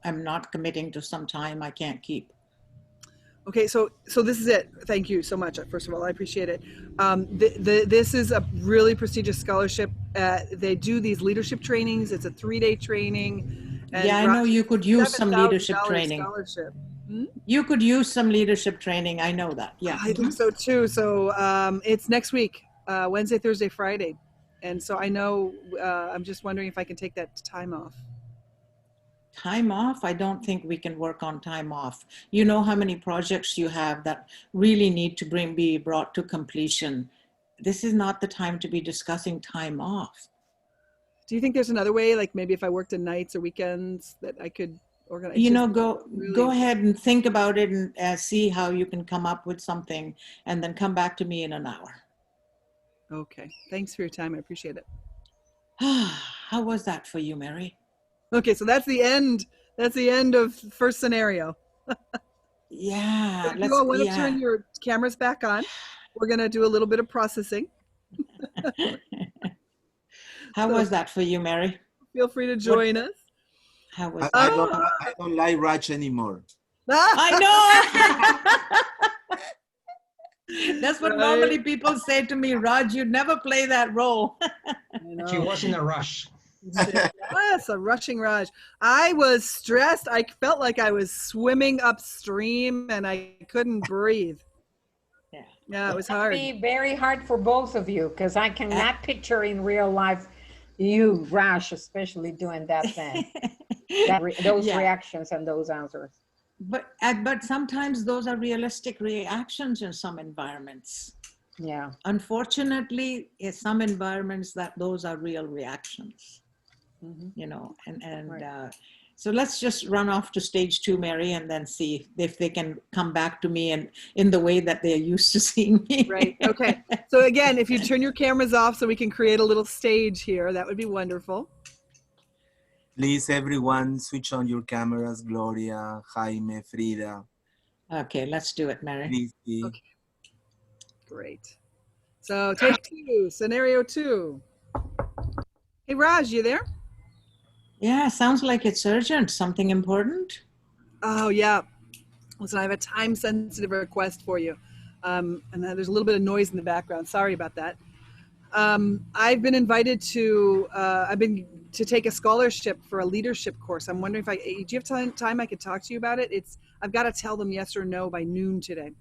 I'm not committing to some time I can't keep. Okay, so this is it. Thank you so much. First of all, I appreciate it. This is a really prestigious scholarship. They do these leadership trainings. It's a 3-day training. And yeah, I know you could use some leadership training. Scholarship. You could use some leadership training. I know that. Yeah, I think so too. So it's next week, Wednesday, Thursday, Friday. And so I know, I'm just wondering if I can take that time off. Time off? I don't think we can work on time off. You know how many projects you have that really need to be brought to completion. This is not the time to be discussing time off. Do you think there's another way, like maybe if I worked in nights or weekends, that I could organize? You know, go ahead and think about it and see how you can come up with something, and then come back to me in an hour. Okay. Thanks for your time. I appreciate it. How was that for you, Mary? Okay, so that's the end. That's the end of first scenario. Yeah. So you all want to turn your cameras back on. We're going to do a little bit of processing. How was that for you, Mary? Feel free to join us. How was I don't like Raj anymore. I know. That's what normally people say to me, Raj, you never play that role. She was in a rush. Yes, a rushing Raj. I was stressed. I felt like I was swimming upstream and I couldn't breathe. Yeah, it was hard. It must be very hard for both of you, because I cannot picture in real life you, Raj, especially doing that thing. Those reactions and those answers. But sometimes those are realistic reactions in some environments. Yeah. Unfortunately, in some environments those are real reactions. You know, so let's just run off to stage 2, Mary, and then see if they can come back to me and in the way that they're used to seeing me. Right. Okay. So again, if you turn your cameras off so we can create a little stage here, that would be wonderful. Please, everyone, switch on your cameras. Gloria, Jaime, Frida. Okay, let's do it, Mary. Okay. Great. So take 2, scenario 2. Hey, Raj, you there? Yeah, sounds like it's urgent. Something important? Oh, yeah. Listen, I have a time-sensitive request for you. And there's a little bit of noise in the background. Sorry about that. I've been invited to take a scholarship for a leadership course. I'm wondering do you have time I could talk to you about it? I've got to tell them yes or no by noon today.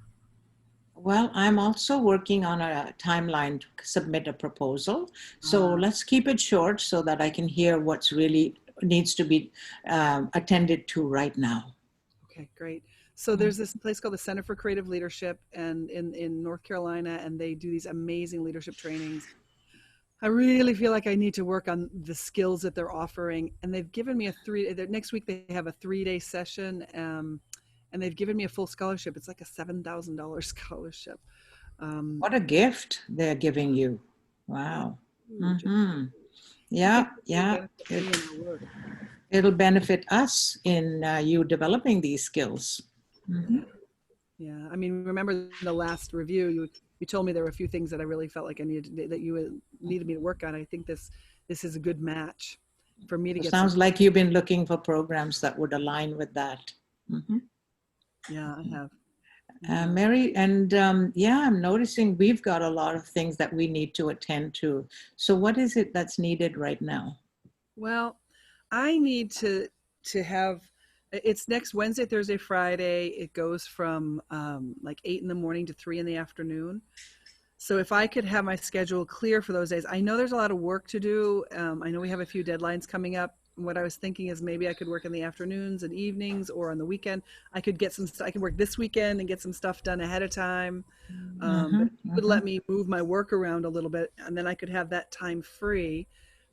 Well, I'm also working on a timeline to submit a proposal. So let's keep it short so that I can hear what's really needs to be attended to right now. Okay, great. So there's this place called the Center for Creative Leadership and in North Carolina, and they do these amazing leadership trainings. I really feel like I need to work on the skills that they're offering. And they've given me next week they have a 3-day session, and they've given me a full scholarship. It's like a $7,000 scholarship. What a gift they're giving you. Wow. Yeah, yeah. It'll benefit us in you developing these skills. Mm-hmm. Yeah, I mean, remember the last review, you told me there were a few things that I really felt like I needed, that you needed me to work on. I think this is a good match for me to get. Sounds like you've been looking for programs that would align with that. Mm-hmm. Yeah, I have. Mary, and yeah, I'm noticing we've got a lot of things that we need to attend to. So what is it that's needed right now? Well, I need to have, it's next Wednesday, Thursday, Friday. It goes from like 8 in the morning to 3 in the afternoon. So if I could have my schedule clear for those days, I know there's a lot of work to do. I know we have a few deadlines coming up. What I was thinking is maybe I could work in the afternoons and evenings or on the weekend. I could get I could work this weekend and get some stuff done ahead of time. But it would let me move my work around a little bit, and then I could have that time free.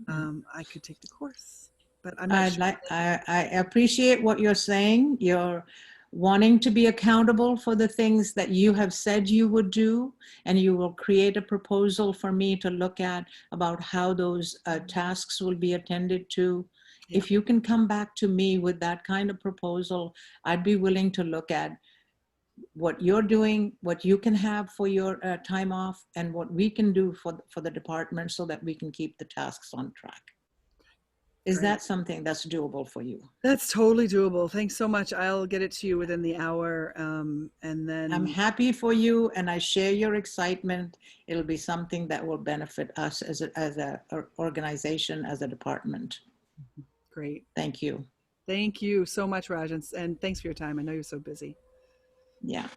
I could take the course, but I'm not sure. I appreciate what you're saying. You're wanting to be accountable for the things that you have said you would do, and you will create a proposal for me to look at about how those tasks will be attended to. Yeah. If you can come back to me with that kind of proposal, I'd be willing to look at what you're doing, what you can have for your time off, and what we can do for the department so that we can keep the tasks on track. Is that something that's doable for you? That's totally doable. Thanks so much. I'll get it to you within the hour. And then I'm happy for you, and I share your excitement. It'll be something that will benefit us as a organization, as a department. Great. Thank you. Thank you so much, Raj, and thanks for your time. I know you're so busy. Yeah.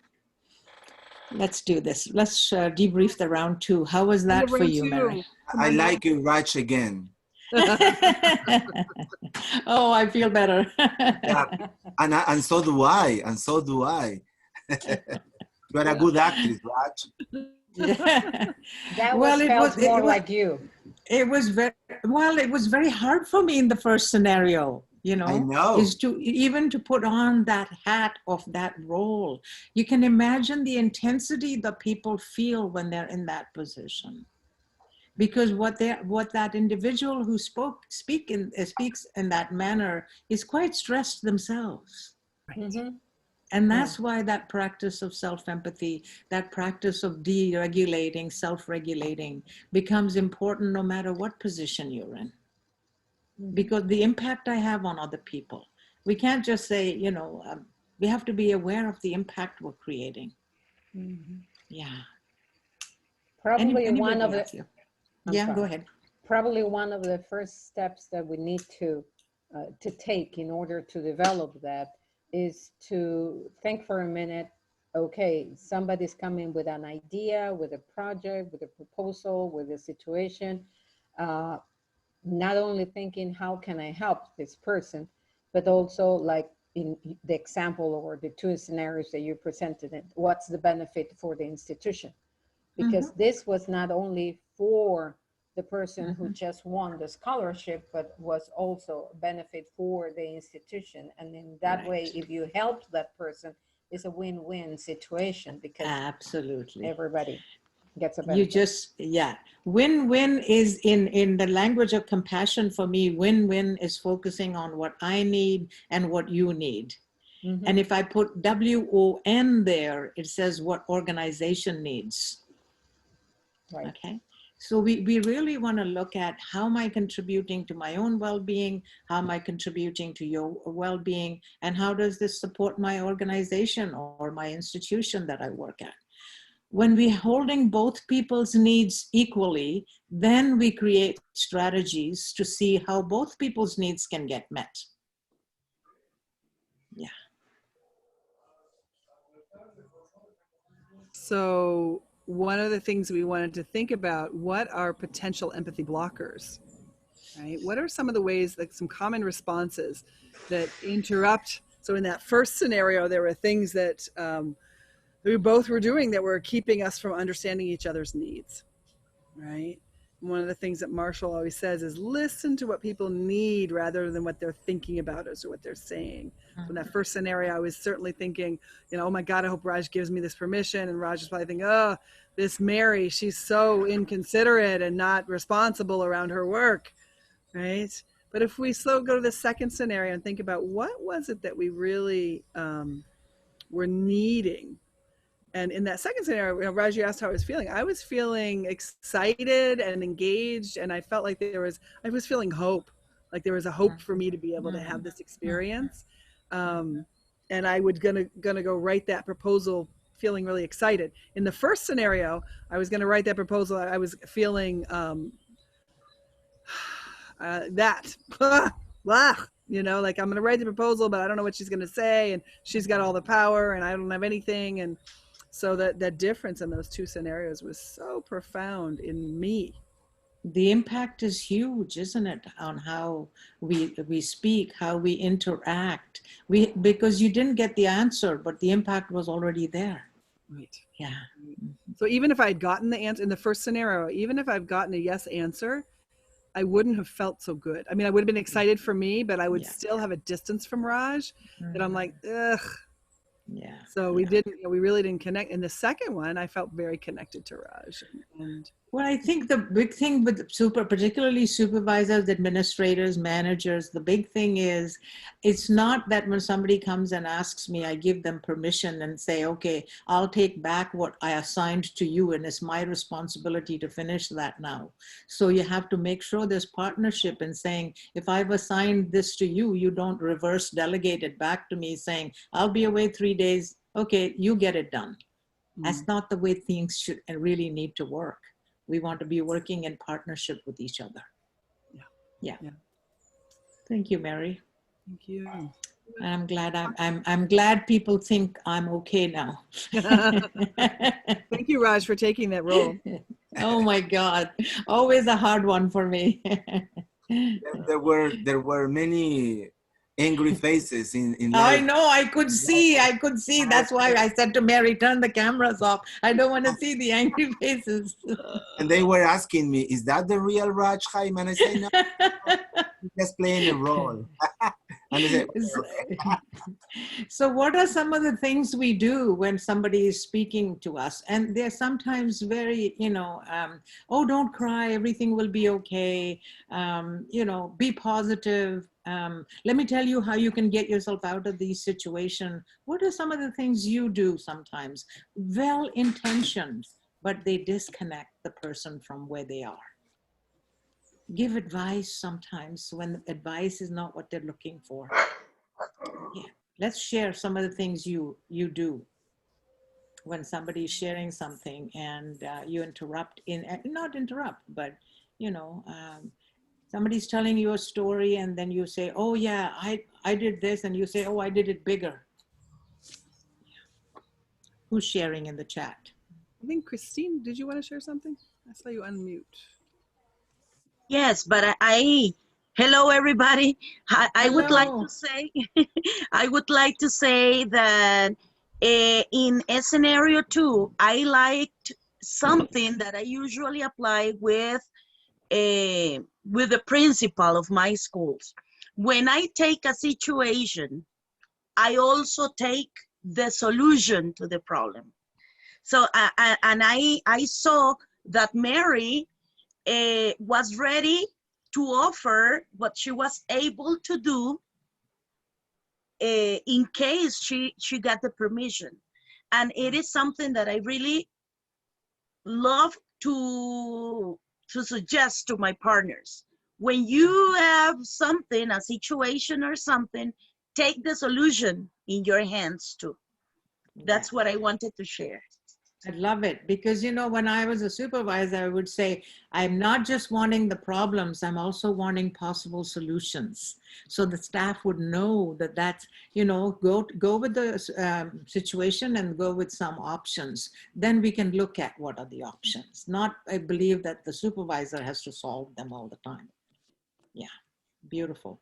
Let's do this. Let's debrief the round 2. How was that for you, Mary? I like you, Raj, again. Oh, I feel better. Yeah. And so do I. And so do I. You're a good actress, Raj. Yeah. That was more like you. It was very hard for me in the first scenario. You know, I know. Is to even to put on that hat of that role. You can imagine the intensity that people feel when they're in that position, because what that individual who speaks in that manner is quite stressed themselves. Mm-hmm. And that's why that practice of self-empathy, that practice of deregulating, self-regulating becomes important no matter what position you're in. Because the impact I have on other people, we can't just say, you know, we have to be aware of the impact we're creating. Mm-hmm. Yeah. Probably one of the, go ahead. Probably one of the first steps that we need to take in order to develop that is to think for a minute, okay, somebody's coming with an idea, with a project, with a proposal, with a situation. Not only thinking, how can I help this person, but also like in the example or the 2 scenarios that you presented, what's the benefit for the institution? Because this was not only for the person who just won the scholarship, but was also a benefit for the institution. And in that way, if you help that person, it's a win-win situation, because absolutely everybody gets a benefit. Win-win is in the language of compassion. For me, win-win is focusing on what I need and what you need. And if I put WON there, it says what organization needs. Right. Okay. So we really want to look at, how am I contributing to my own well-being? How am I contributing to your well-being? And how does this support my organization or my institution that I work at? When we're holding both people's needs equally, then we create strategies to see how both people's needs can get met. Yeah. So one of the things we wanted to think about, what are potential empathy blockers, right? What are some of the ways, like some common responses that interrupt? So in that first scenario, there were things that we both were doing that were keeping us from understanding each other's needs, right? One of the things that Marshall always says is listen to what people need rather than what they're thinking about us or what they're saying. So in that first scenario, I was certainly thinking, you know, oh my God, I hope Raj gives me this permission. And Raj is probably thinking, oh, this Mary, she's so inconsiderate and not responsible around her work. right? But if we go to the second scenario and think about what was it that we really were needing. And in that second scenario, Raj, you asked how I was feeling. I was feeling excited and engaged, and I felt like I was feeling hope. Like there was a hope for me to be able to have this experience. And I would gonna go write that proposal feeling really excited. In the first scenario, I was gonna write that proposal. I was feeling you know, like I'm gonna write the proposal, but I don't know what she's gonna say, and she's got all the power, and I don't have anything. And so that difference in those two scenarios was so profound in me. The impact is huge, isn't it, on how we speak, how we interact. Because you didn't get the answer, but the impact was already there. Right. Yeah. So even if I'd gotten the answer in the first scenario, even if I've gotten a yes answer, I wouldn't have felt so good. I mean, I would have been excited for me, but I would still have a distance from Raj that I'm like, ugh. Yeah. So we really didn't connect. In the second one, I felt very connected to Raj. And well, I think the big thing with particularly supervisors, administrators, managers, the big thing is, it's not that when somebody comes and asks me, I give them permission and say, okay, I'll take back what I assigned to you, and it's my responsibility to finish that now. So you have to make sure there's partnership in saying, if I've assigned this to you, you don't reverse delegate it back to me saying, I'll be away 3 days. Okay, you get it done. That's not the way things should and really need to work. We want to be working in partnership with each other. Yeah. Thank you, Mary. Thank you. And I'm glad I'm glad people think I'm okay now. Thank you, Raj, for taking that role. Oh my God, always a hard one for me. There were many angry faces in I know, I could see. That's why I said to Mary, turn the cameras off. I don't want to see the angry faces. And they were asking me, is that the real Raj Jaime? And I say, no, he's just playing a role. And they say, okay. So what are some of the things we do when somebody is speaking to us? And they're sometimes very, oh, don't cry, everything will be okay. Be positive. Let me tell you how you can get yourself out of these situations. What are some of the things you do sometimes? Well-intentioned, but they disconnect the person from where they are. Give advice sometimes when advice is not what they're looking for. Yeah. Let's share some of the things you do when somebody's sharing something and you interrupt not interrupt, but somebody's telling you a story and then you say, oh yeah, I did this, and you say, oh, I did it bigger. Yeah. Who's sharing in the chat? I think Christine, did you want to share something? I saw you unmute. Yes, but hello everybody. I would like to say, I would like to say that in scenario 2, I liked something that I usually apply with the principal of my schools. When I take a situation, I also take the solution to the problem. So, and I saw that Mary was ready to offer what she was able to do in case she got the permission. And it is something that I really love to suggest to my partners. When you have something, a situation or something, take the solution in your hands too. That's what I wanted to share. I love it, because when I was a supervisor, I would say, I'm not just wanting the problems, I'm also wanting possible solutions. So the staff would know that's, go with the situation and go with some options. Then we can look at what are the options. Not, I believe that the supervisor has to solve them all the time. Yeah, beautiful.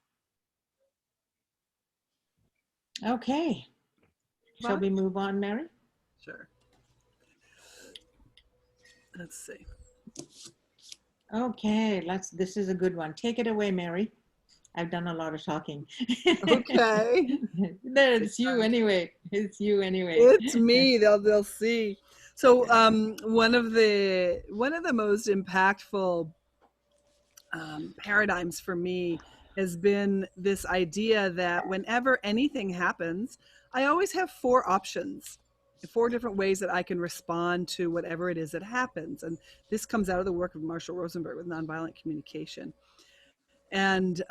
Okay. Shall we move on, Mary? Sure. Let's see. Okay, this is a good one. Take it away, Mary. I've done a lot of talking. Okay. It's you anyway. It's you anyway. It's me. They'll see. So one of the most impactful paradigms for me has been this idea that whenever anything happens, I always have 4 options, 4 different ways that I can respond to whatever it is that happens. And this comes out of the work of Marshall Rosenberg with nonviolent communication. And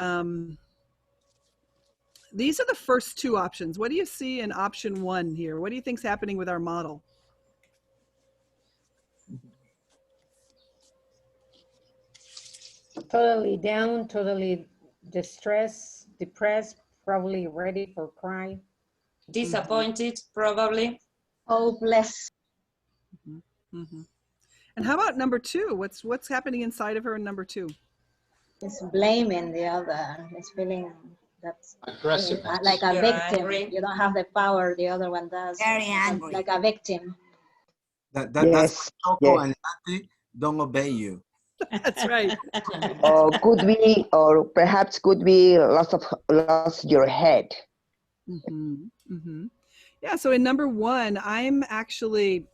these are the first 2 options. What do you see in option 1 here? What do you think's happening with our model? Totally down, totally distressed, depressed, probably ready for cry. Disappointed, probably. Hopeless. And how about number 2? What's happening inside of her in number 2? It's blaming the other. It's feeling that's aggressive, like a victim. Angry. You don't have the power, the other one does. Very angry. Like a victim. That's Choco and Nati don't obey you. That's right. Or could be, or perhaps could be lost your head. Yeah, so in number 1, I'm actually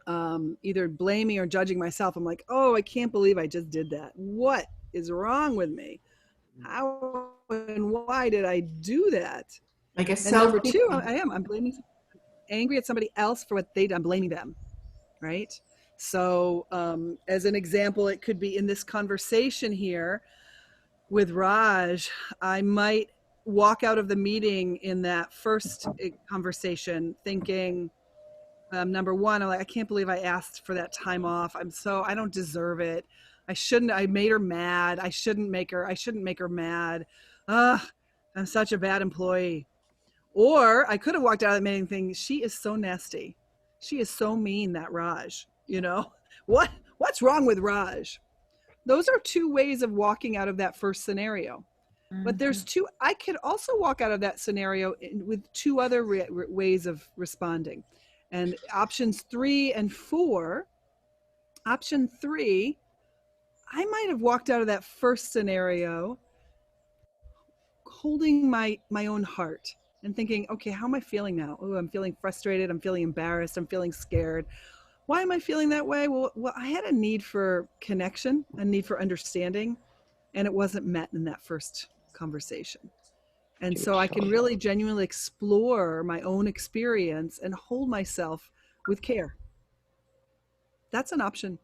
either blaming or judging myself. I'm like, oh, I can't believe I just did that. What is wrong with me? How and why did I do that? Like a and number 2, I'm blaming, angry at somebody else for what they did. I'm blaming them, right? So as an example, it could be in this conversation here with Raj, I might walk out of the meeting in that first conversation thinking, number 1, I'm like, I can't believe I asked for that time off. I don't deserve it. I made her mad. I shouldn't make her mad. Ugh, I'm such a bad employee. Or I could have walked out of the meeting thinking, she is so nasty. She is so mean, that Raj, you know, what's wrong with Raj? Those are 2 ways of walking out of that first scenario. But there's 2, I could also walk out of that scenario with 2 other ways of responding. And options 3 and 4, option 3, I might have walked out of that first scenario holding my own heart and thinking, okay, how am I feeling now? Oh, I'm feeling frustrated. I'm feeling embarrassed. I'm feeling scared. Why am I feeling that way? Well, I had a need for connection, a need for understanding, and it wasn't met in that first conversation. And so I can really genuinely explore my own experience and hold myself with care. That's an option.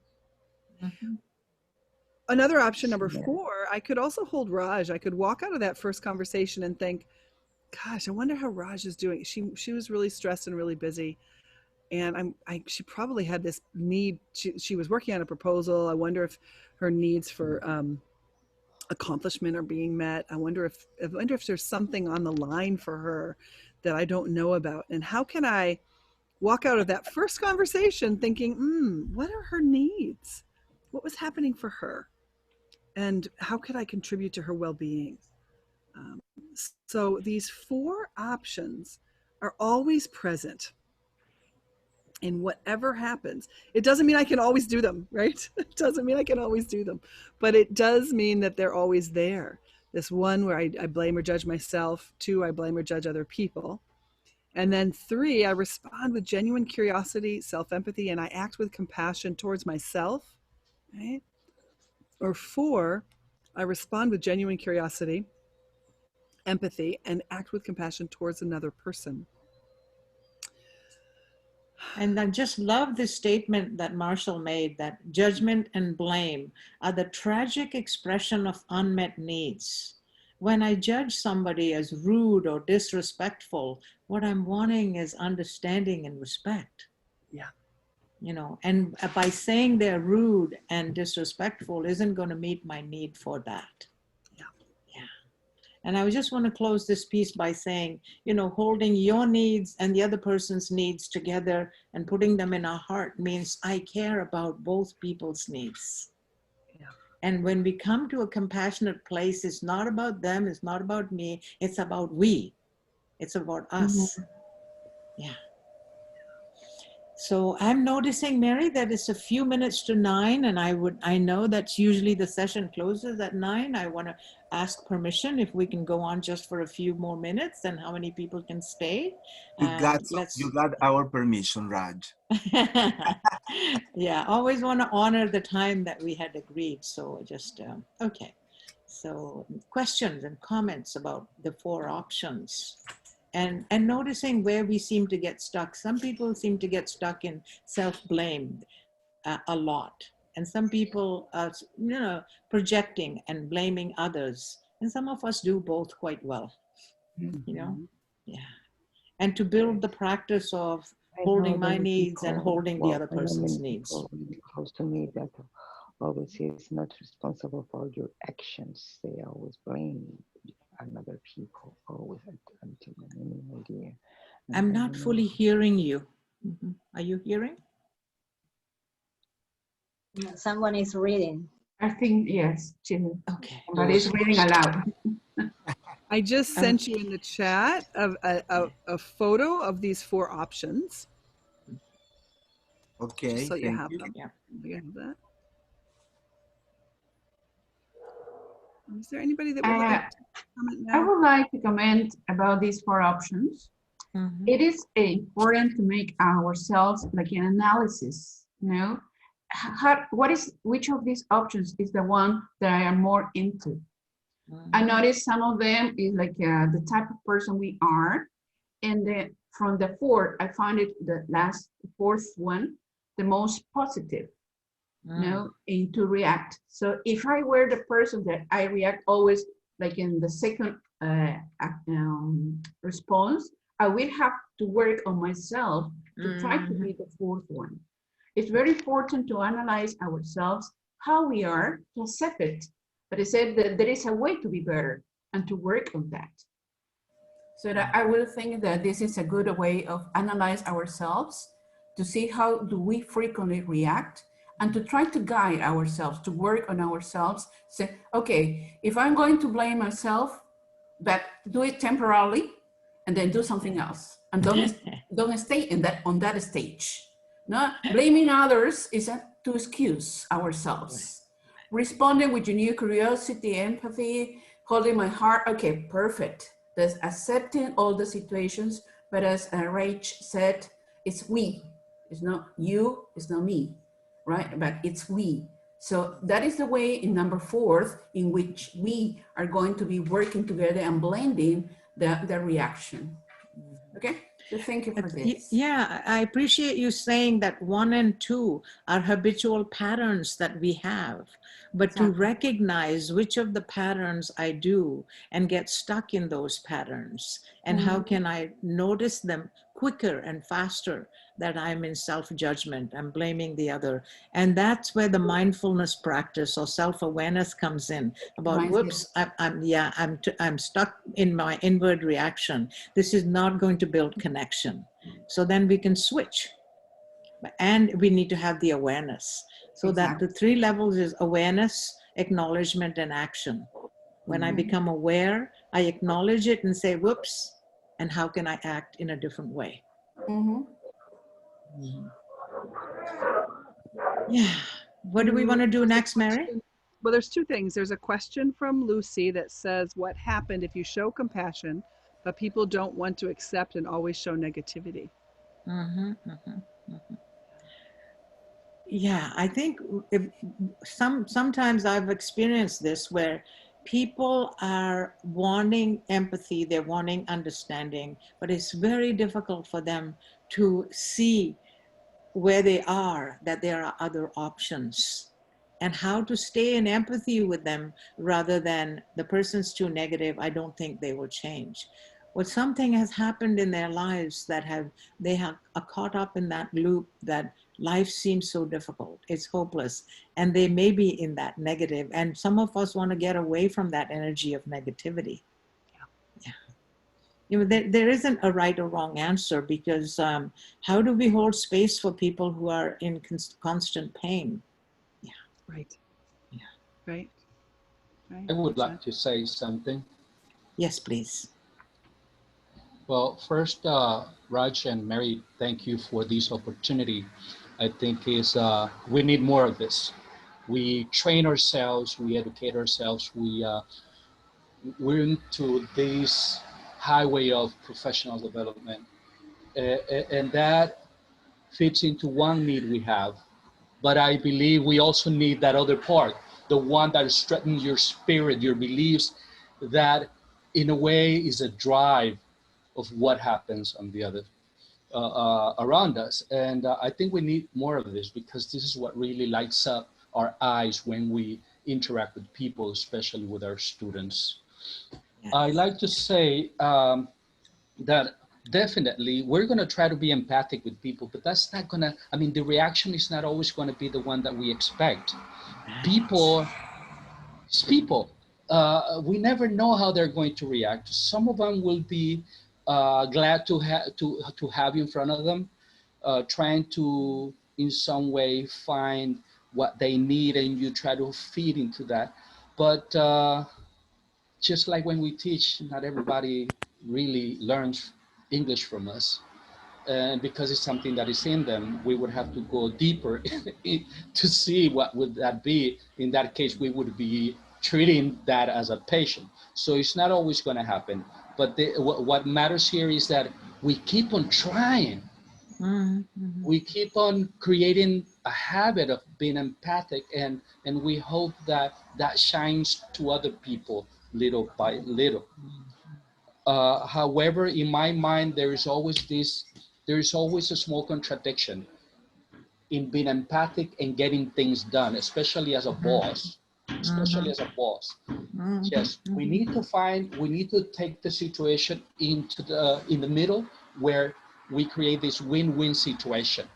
Another option, number 4, I could also hold Raj. I could walk out of that first conversation and think, gosh, I wonder how Raj is doing. She was really stressed and really busy. And she probably had this need. She was working on a proposal. I wonder if her needs for accomplishment are being met. I wonder if there's something on the line for her that I don't know about. And how can I walk out of that first conversation thinking, what are her needs? What was happening for her? And how could I contribute to her well-being? So these 4 options are always present in whatever happens. It doesn't mean I can always do them, right? It doesn't mean I can always do them, but it does mean that they're always there. This 1 where I blame or judge myself, 2, I blame or judge other people. And then 3, I respond with genuine curiosity, self-empathy, and I act with compassion towards myself, right? Or 4, I respond with genuine curiosity, empathy, and act with compassion towards another person. And I just love this statement that Marshall made, that judgment and blame are the tragic expression of unmet needs. When I judge somebody as rude or disrespectful, what I'm wanting is understanding and respect. Yeah. You know, and by saying they're rude and disrespectful isn't going to meet my need for that. And I just want to close this piece by saying, you know, holding your needs and the other person's needs together and putting them in our heart means I care about both people's needs. Yeah. And when we come to a compassionate place, it's not about them, it's not about me, it's about we. It's about us. Yeah. So I'm noticing, Mary, that it's a few minutes to 9, and I know that's usually the session closes at 9. I want to ask permission if we can go on just for a few more minutes, and how many people can stay. You got our permission, Raj. Yeah, always want to honor the time that we had agreed. So just, okay. So questions and comments about the 4 options. And noticing where we seem to get stuck. Some people seem to get stuck in self-blame a lot. And some people are, projecting and blaming others. And some of us do both quite well, Yeah. And to build the practice of holding my needs and holding the other person's needs. Close to me that always is not responsible for your actions. They always blame another people, always until any idea. I'm not fully hearing you. Are you hearing? Someone is reading. I think, yes, okay. Somebody's reading aloud. I just sent you in the chat a photo of these 4 options. Okay. Just so you thank have you. them. You have that. Is there anybody that would like to comment now? I would like to comment about these 4 options. It is important to make ourselves like an analysis, which of these options is the one that I am more into. I noticed some of them is like the type of person we are, and from the 4, I found it the 4th one the most positive, and to react. So if I were the person that I react always like in the second response, I will have to work on myself to try to be the 4th one. It's very important to analyze ourselves, how we are, to accept it. But I said that there is a way to be better and to work on that. So that I will think that this is a good way of analyze ourselves, to see how do we frequently react, and to try to guide ourselves, to work on ourselves. Say, okay, if I'm going to blame myself, but do it temporarily, and then do something else, and don't stay on that stage. No, blaming others is to excuse ourselves. Responding with genuine curiosity, empathy, holding my heart. Okay, perfect. That's accepting all the situations, but as Rach said, it's we. It's not you, it's not me, right? But it's we. So that is the way in number 4 in which we are going to be working together and blending the reaction. Okay, so thank you for this. Yeah, I appreciate you saying that 1 and 2 are habitual patterns that we have, but to recognize which of the patterns I do and get stuck in those patterns, and how can I notice them quicker and faster, that I'm in self-judgment, I'm blaming the other. And that's where the mindfulness practice or self-awareness comes in, about whoops, I'm stuck in my inward reaction. This is not going to build connection. So then we can switch. And we need to have the awareness. So that the 3 levels is awareness, acknowledgement, and action. When I become aware, I acknowledge it and say, whoops, and how can I act in a different way? Yeah. What do we want to do next, Mary? Well, there's 2 things. There's a question from Lucy that says, what happened if you show compassion, but people don't want to accept and always show negativity? Yeah, I think sometimes I've experienced this where people are wanting empathy, they're wanting understanding, but it's very difficult for them to see where they are, that there are other options, and how to stay in empathy with them rather than the person's too negative, I don't think they will change. Well, something has happened in their lives that they are caught up in that loop that life seems so difficult, it's hopeless, and they may be in that negative, and some of us want to get away from that energy of negativity. There isn't a right or wrong answer, because how do we hold space for people who are in constant pain? Right. Right. I would like to say something. Yes, please. Well, first, Raj and Mary, thank you for this opportunity. I think we need more of this. We train ourselves, we educate ourselves, we're into this highway of professional development, and that fits into one need we have. But I believe we also need that other part, the one that strengthens your spirit, your beliefs, that in a way is a drive of what happens on the other around us. And I think we need more of this, because this is what really lights up our eyes when we interact with people, especially with our students. Yes. I like to say that definitely we're going to try to be empathic with people, but that's not going to, I mean, the reaction is not always going to be the one that we expect. People, it's people. We never know how they're going to react. Some of them will be glad to have you in front of them, trying to in some way find what they need, and you try to feed into that. But just like when we teach, not everybody really learns English from us. And because it's something that is in them, we would have to go deeper to see what would that be. In that case, we would be treating that as a patient. So it's not always going to happen. But what matters here is that we keep on trying. Mm-hmm. We keep on creating a habit of being empathic, and we hope that that shines to other people little by little. However, in my mind, there is always a small contradiction in being empathic and getting things done, especially as a boss. Especially as a boss. Yes, we need to take the situation in the middle, where we create this win-win situation.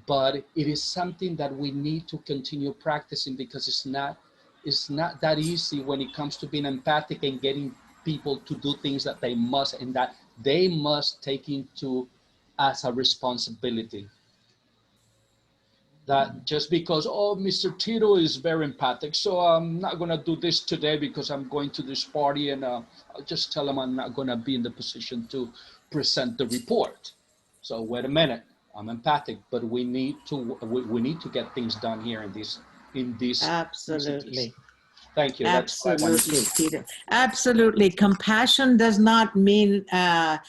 But it is something that we need to continue practicing, because it's not that easy when it comes to being empathic and getting people to do things that they must, and that they must take into as a responsibility. That just because, oh, Mr. Tito is very empathic, so I'm not going to do this today because I'm going to this party, and I'll just tell him I'm not going to be in the position to present the report. So wait a minute, I'm empathic, but we need to get things done here in this. Absolutely. Thank you. Absolutely, Peter. Absolutely. Compassion does not mean that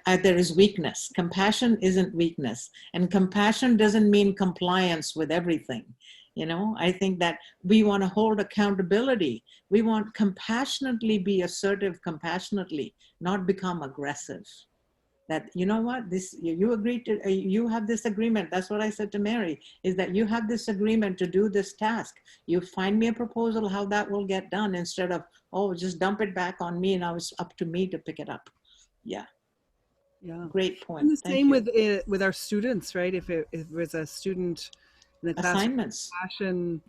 there is weakness. Compassion isn't weakness. And compassion doesn't mean compliance with everything. You know, I think that we want to hold accountability. We want compassionately be assertive, compassionately, not become aggressive. That, you know what, you agreed to, you have this agreement. That's what I said to Mary, is that you have this agreement to do this task. You find me a proposal how that will get done, instead of, oh, just dump it back on me, and now it's up to me to pick it up. Yeah. Yeah. Great point. And the same with our students, right? If it was a student in the class, assignments. Compassion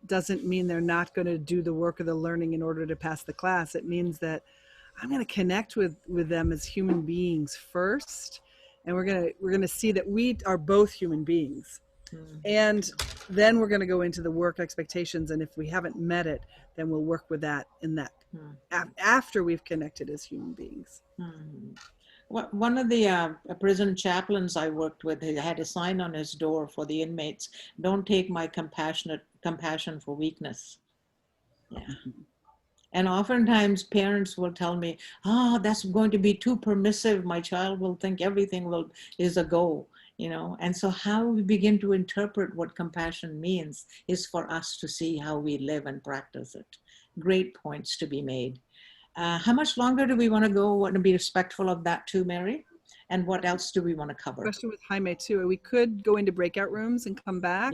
doesn't mean they're not going to do the work of the learning in order to pass the class. It means that I'm going to connect with them as human beings first, and we're going to see that we are both human beings. And then we're going to go into the work expectations, and if we haven't met it, then we'll work with that after we've connected as human beings. One of the prison chaplains I worked with, he had a sign on his door for the inmates: "Don't take my compassion for weakness." Yeah. And oftentimes parents will tell me, oh, that's going to be too permissive. My child will think everything is a go, you know. And so how we begin to interpret what compassion means is for us to see how we live and practice it. Great points to be made. How much longer do we want to go? Want to be respectful of that too, Mary? And what else do we want to cover? Question with Jaime too. We could go into breakout rooms and come back.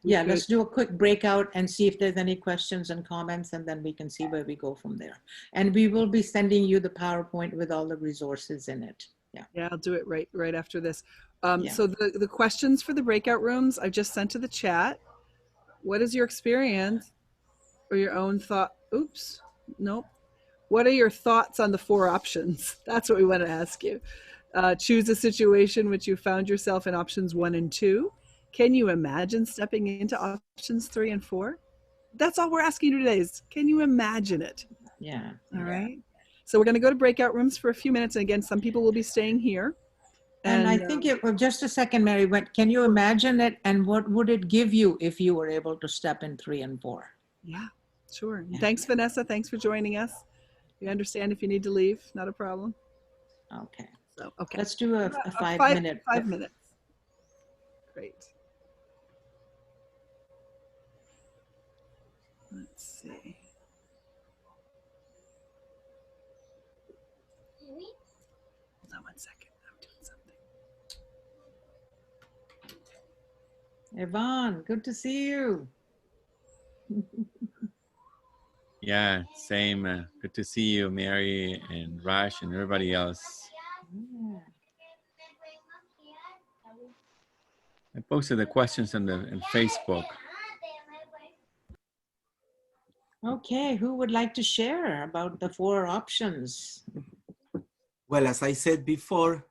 Yeah, let's do a quick breakout and see if there's any questions and comments, and then we can see where we go from there. And we will be sending you the PowerPoint with all the resources in it. Yeah, I'll do it right after this. So the questions for the breakout rooms I've just sent to the chat. What is your experience or your own thought? Oops, nope. What are your thoughts on the 4 options? That's what we want to ask you. Choose a situation which you found yourself in options 1 and 2. Can you imagine stepping into options 3 and 4? That's all we're asking you today is, can you imagine it? Yeah. All right. So we're going to go to breakout rooms for a few minutes. And again, some people will be staying here. And I think just a second, Mary, but can you imagine it? And what would it give you if you were able to step in 3 and 4? Yeah, sure. And thanks, Vanessa. Thanks for joining us. We understand if you need to leave, not a problem. Okay. So, okay. Let's do a 5-minute. 5 minutes. Great. Let's see. Hold on 1 second. I'm doing something. Yvonne, good to see you. Yeah, same. Good to see you, Mary and Raj and everybody else. Yeah. I posted the questions in Facebook. Okay, who would like to share about the 4 options? Well, as I said before,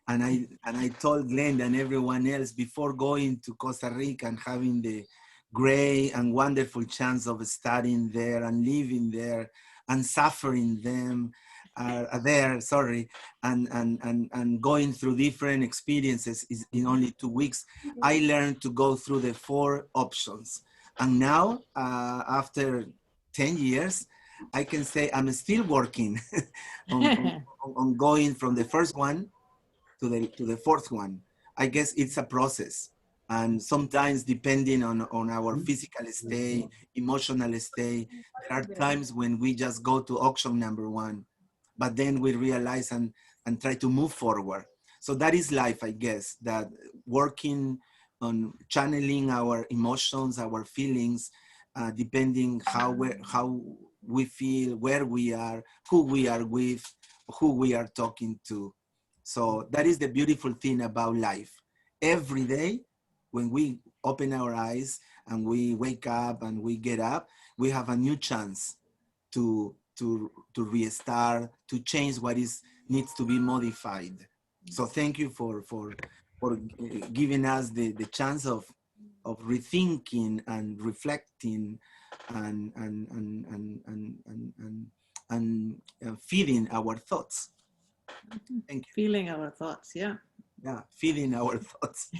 and I told Glenda and everyone else before going to Costa Rica and having the great and wonderful chance of studying there and living there and suffering there, and going through different experiences in only 2 weeks, I learned to go through the 4 options. And now, after 10 years, I can say I'm still working on going from the first one to the 4th one. I guess it's a process. And sometimes depending on our physical state, emotional state, there are times when we just go to option number 1, but then we realize and try to move forward. So that is life, I guess, that working on channeling our emotions, our feelings, depending how we feel, where we are, who we are with, who we are talking to. So that is the beautiful thing about life. Every day, when we open our eyes and we wake up and we get up, we have a new chance to restart, to change what needs to be modified. So thank you for giving us the chance of rethinking and reflecting and feeding our thoughts. Thank you. Feeling our thoughts, yeah. Yeah, feeding our thoughts.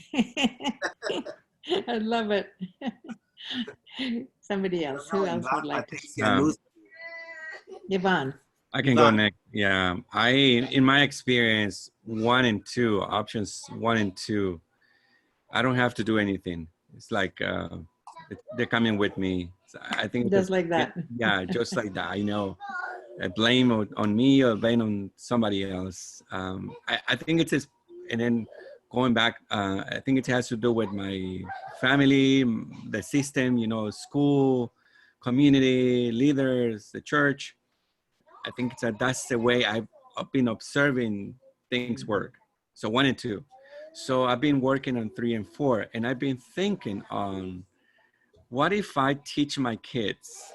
I love it. Somebody else. Who else would like to Um, Yvonne. I can go next. Yeah, in my experience, 1 and 2 options, 1 and 2, I don't have to do anything. It's like they're coming with me. So I think just like that. Yeah, just like that. I know. I blame on me or blame on somebody else. I think it's just, and then going back, I think it has to do with my family, the system, you know, school, community, leaders, the church. I think that's the way I've been observing things work. So 1 and 2. So I've been working on 3 and 4, and I've been thinking on what if I teach my kids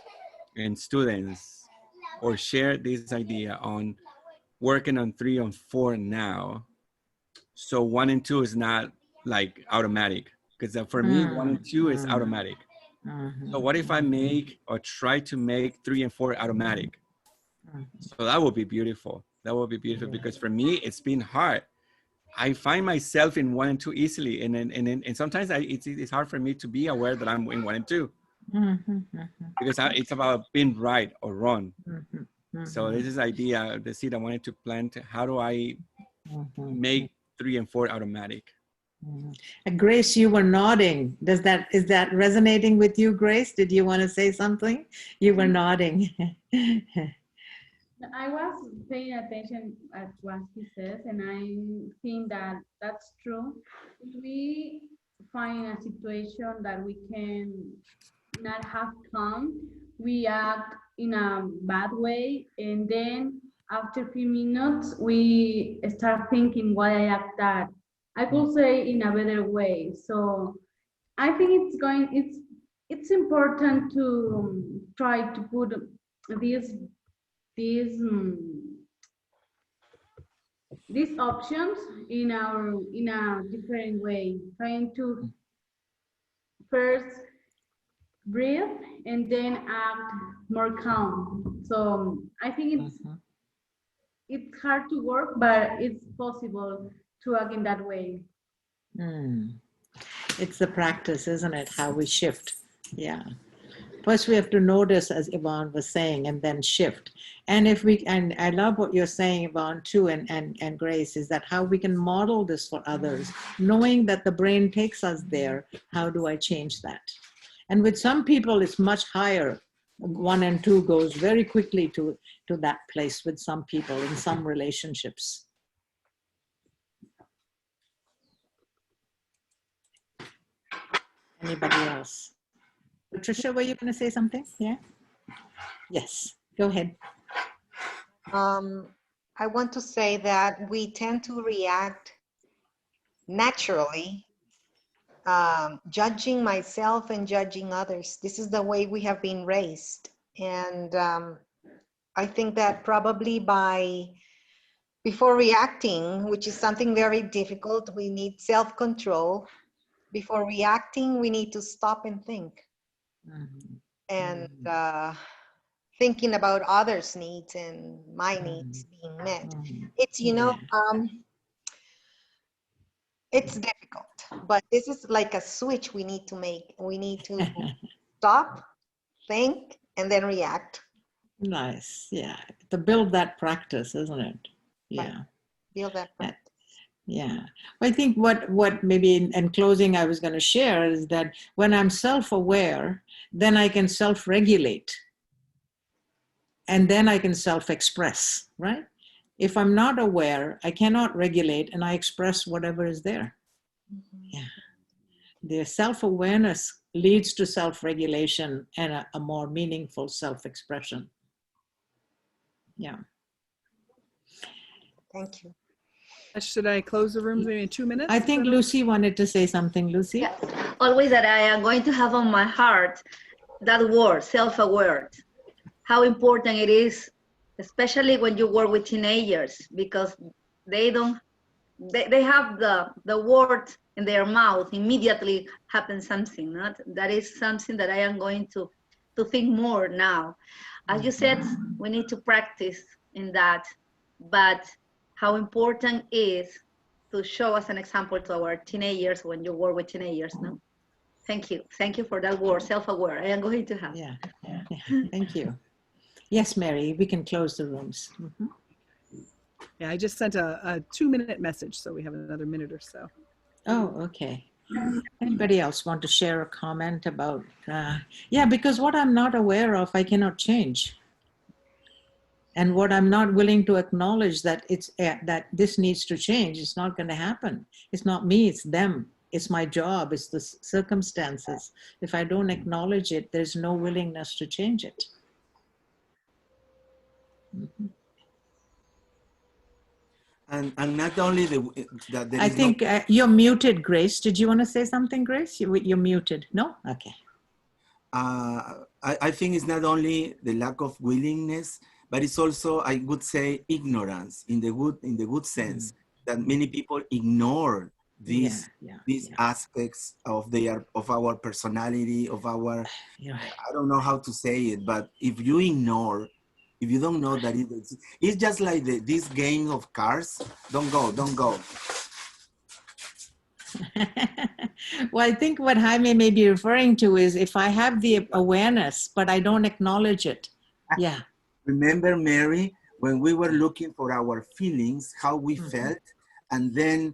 and students or share this idea on working on 3 and 4 now. So 1 and 2 is not like automatic, because for me, 1 and 2 is automatic. So what if I make or try to make 3 and 4 automatic? So that would be beautiful. That would be beautiful because for me, it's been hard. I find myself in 1 and 2 easily. And sometimes it's hard for me to be aware that I'm in 1 and 2 because it's about being right or wrong. So this is the idea, the seed I wanted to plant. How do I make 3 and 4 automatic? Grace, you were nodding. Is that resonating with you, Grace? Did you want to say something? You were nodding. I was paying attention at what he says, and I think that that's true. If we find a situation that we can not have calm, we act in a bad way, and then after a few minutes, we start thinking why I act that. I could say in a better way. So I think it's important to try to put these options in a different way, trying to first breathe and then act more calm. So I think it's hard to work, but it's possible to work in that way. It's the practice, isn't it? How we shift. Yeah. First, we have to notice, as Yvonne was saying, and then shift. And if we, and I love what you're saying, Yvonne, too, and Grace, is that how we can model this for others, knowing that the brain takes us there. How do I change that? And with some people, it's much higher. 1 and 2 goes very quickly to that place with some people in some relationships. Anybody else? Patricia, were you going to say something? Yeah? Yes, go ahead. I want to say that we tend to react naturally, judging myself and judging others. This is the way we have been raised. And I think that probably before reacting, which is something very difficult, we need self-control. Before reacting, we need to stop and think. And thinking about others' needs and my needs being met. It's, you know, it's difficult, but this is like a switch we need to make. We need to stop, think, and then react. Nice, yeah. To build that practice, isn't it? Yeah. Right. Build that practice. Yeah. I think what maybe in closing I was going to share is that when I'm self-aware, then I can self-regulate. And then I can self-express, right? If I'm not aware, I cannot regulate and I express whatever is there. Yeah. The self-awareness leads to self-regulation and a more meaningful self-expression. Yeah. Thank you. Should I close the room maybe in 2 minutes? I think Lucy wanted to say something. Lucy? Yes. Always that I am going to have on my heart that word, self-aware. How important it is, especially when you work with teenagers, because they have the word in their mouth, immediately happens something. That is something that I am going to think more now. As you said, we need to practice in that, but how important is to show as an example to our teenagers when you work with teenagers, no? Thank you. Thank you for that word, self-aware. I am going to have. Yeah. Thank you. Yes, Mary, we can close the rooms. Yeah, I just sent a 2-minute message, so we have another minute or so. Oh, okay. Anybody else want to share a comment about, yeah, because what I'm not aware of, I cannot change. And what I'm not willing to acknowledge that that this needs to change, it's not going to happen. It's not me, it's them. It's my job, it's the circumstances. If I don't acknowledge it, there's no willingness to change it. And not only that there I think you're muted, Grace. Did you want to say something, Grace? You're muted. No? Okay. I think it's not only the lack of willingness, but it's also, I would say, ignorance in the good sense, that many people ignore these aspects of our personality, of our, I don't know how to say it, but if you ignore, if you don't know that it's just like this game of cards, don't go. Well, I think what Jaime may be referring to is if I have the awareness, but I don't acknowledge it. Yeah. Remember, Mary, when we were looking for our feelings, how we felt, and then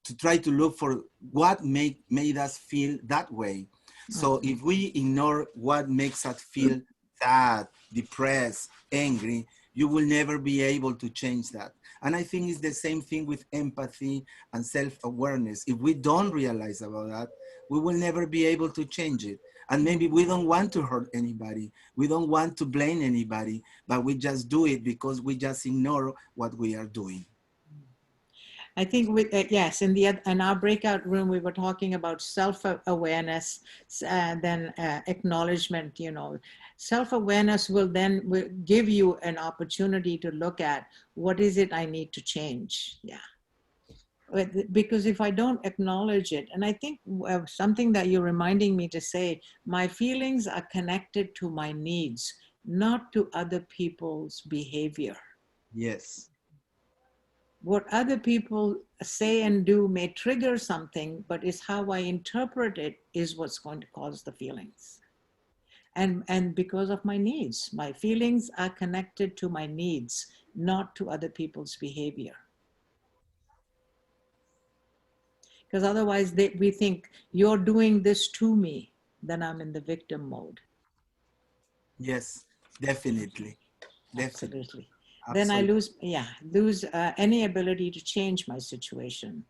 to try to look for what made us feel that way. So if we ignore what makes us feel sad, depressed, angry, you will never be able to change that. And I think it's the same thing with empathy and self-awareness. If we don't realize about that, we will never be able to change it. And maybe we don't want to hurt anybody. We don't want to blame anybody, but we just do it because we just ignore what we are doing. I think yes, in our breakout room, we were talking about self-awareness, then acknowledgement. You know, self-awareness will give you an opportunity to look at what is it I need to change. Yeah, because if I don't acknowledge it, and I think something that you're reminding me to say, my feelings are connected to my needs, not to other people's behavior. Yes. What other people say and do may trigger something, but it's how I interpret it is what's going to cause the feelings. And because of my needs, my feelings are connected to my needs, not to other people's behavior. Because otherwise we think, you're doing this to me, then I'm in the victim mode. Yes, definitely. Absolutely. Absolutely. Then I lose any ability to change my situation.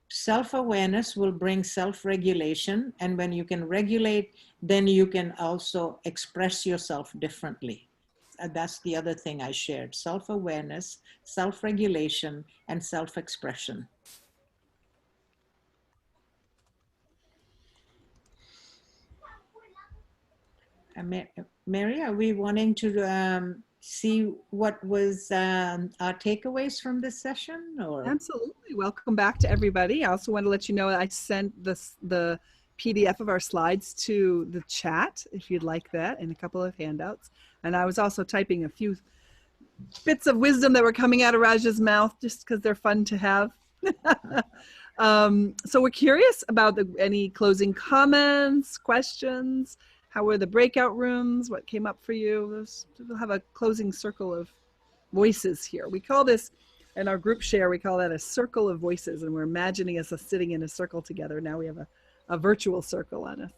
Self-awareness will bring self-regulation, and when you can regulate, then you can also express yourself differently. That's the other thing I shared: self-awareness, self-regulation, and self-expression. Mary, are we wanting to see what was our takeaways from this session? Or Absolutely. Welcome back to everybody. I also want to let you know that I sent the PDF of our slides to the chat, if you'd like that, and a couple of handouts. And I was also typing a few bits of wisdom that were coming out of Raj's mouth, just because they're fun to have. So we're curious about any closing comments, questions. How were the breakout rooms? What came up for you? We'll have a closing circle of voices here. We call this, in our group share, we call that a circle of voices, and we're imagining us sitting in a circle together. Now we have a virtual circle on us.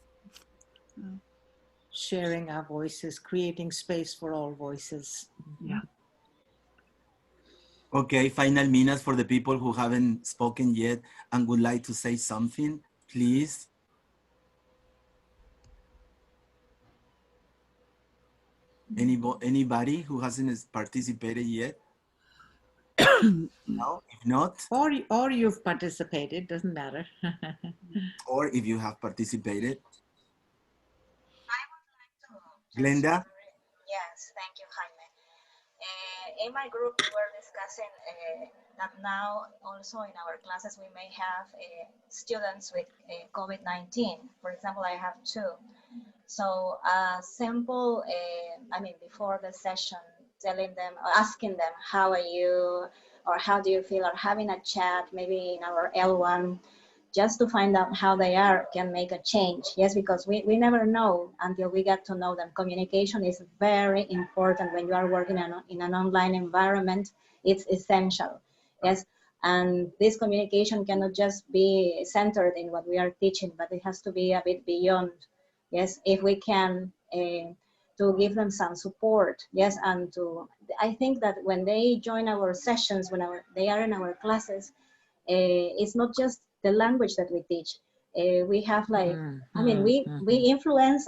Sharing our voices, creating space for all voices. Yeah. Okay, final minutes for the people who haven't spoken yet and would like to say something, please. Anybody who hasn't participated yet? No, if not. Or you've participated, doesn't matter. Or if you have participated. Glenda? Yes, thank you, Jaime. In my group, we're discussing that now also in our classes, we may have students with COVID-19. For example, I have 2. So simple, before the session, telling them, asking them, how are you, or how do you feel, or having a chat, maybe in our L1, just to find out how they are, can make a change. Yes, because we never know until we get to know them. Communication is very important when you are working in an online environment. It's essential. Yes, and this communication cannot just be centered in what we are teaching, but it has to be a bit beyond. Yes, if we can to give them some support. Yes, and I think that when they join our sessions, when they are in our classes, it's not just the language that we teach. We have we influence.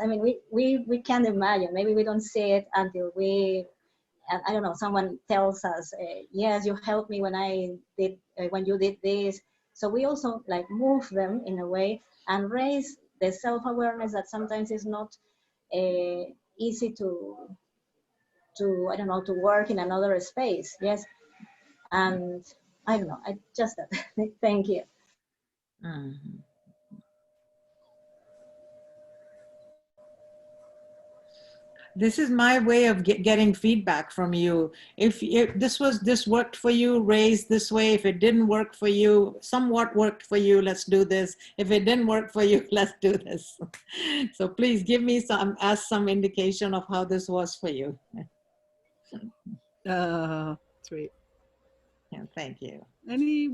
We can't imagine. Maybe we don't see it until I don't know, someone tells us, yes, you helped me when when you did this. So we also move them in a way and raise the self-awareness that sometimes is not easy to I don't know, to work in another space. Yes, and I don't know, thank you. This is my way of getting feedback from you. If this worked for you, raise this way. If it didn't work for you, somewhat worked for you, let's do this. If it didn't work for you, let's do this. So please give me some indication of how this was for you. Sweet. Yeah, thank you. Any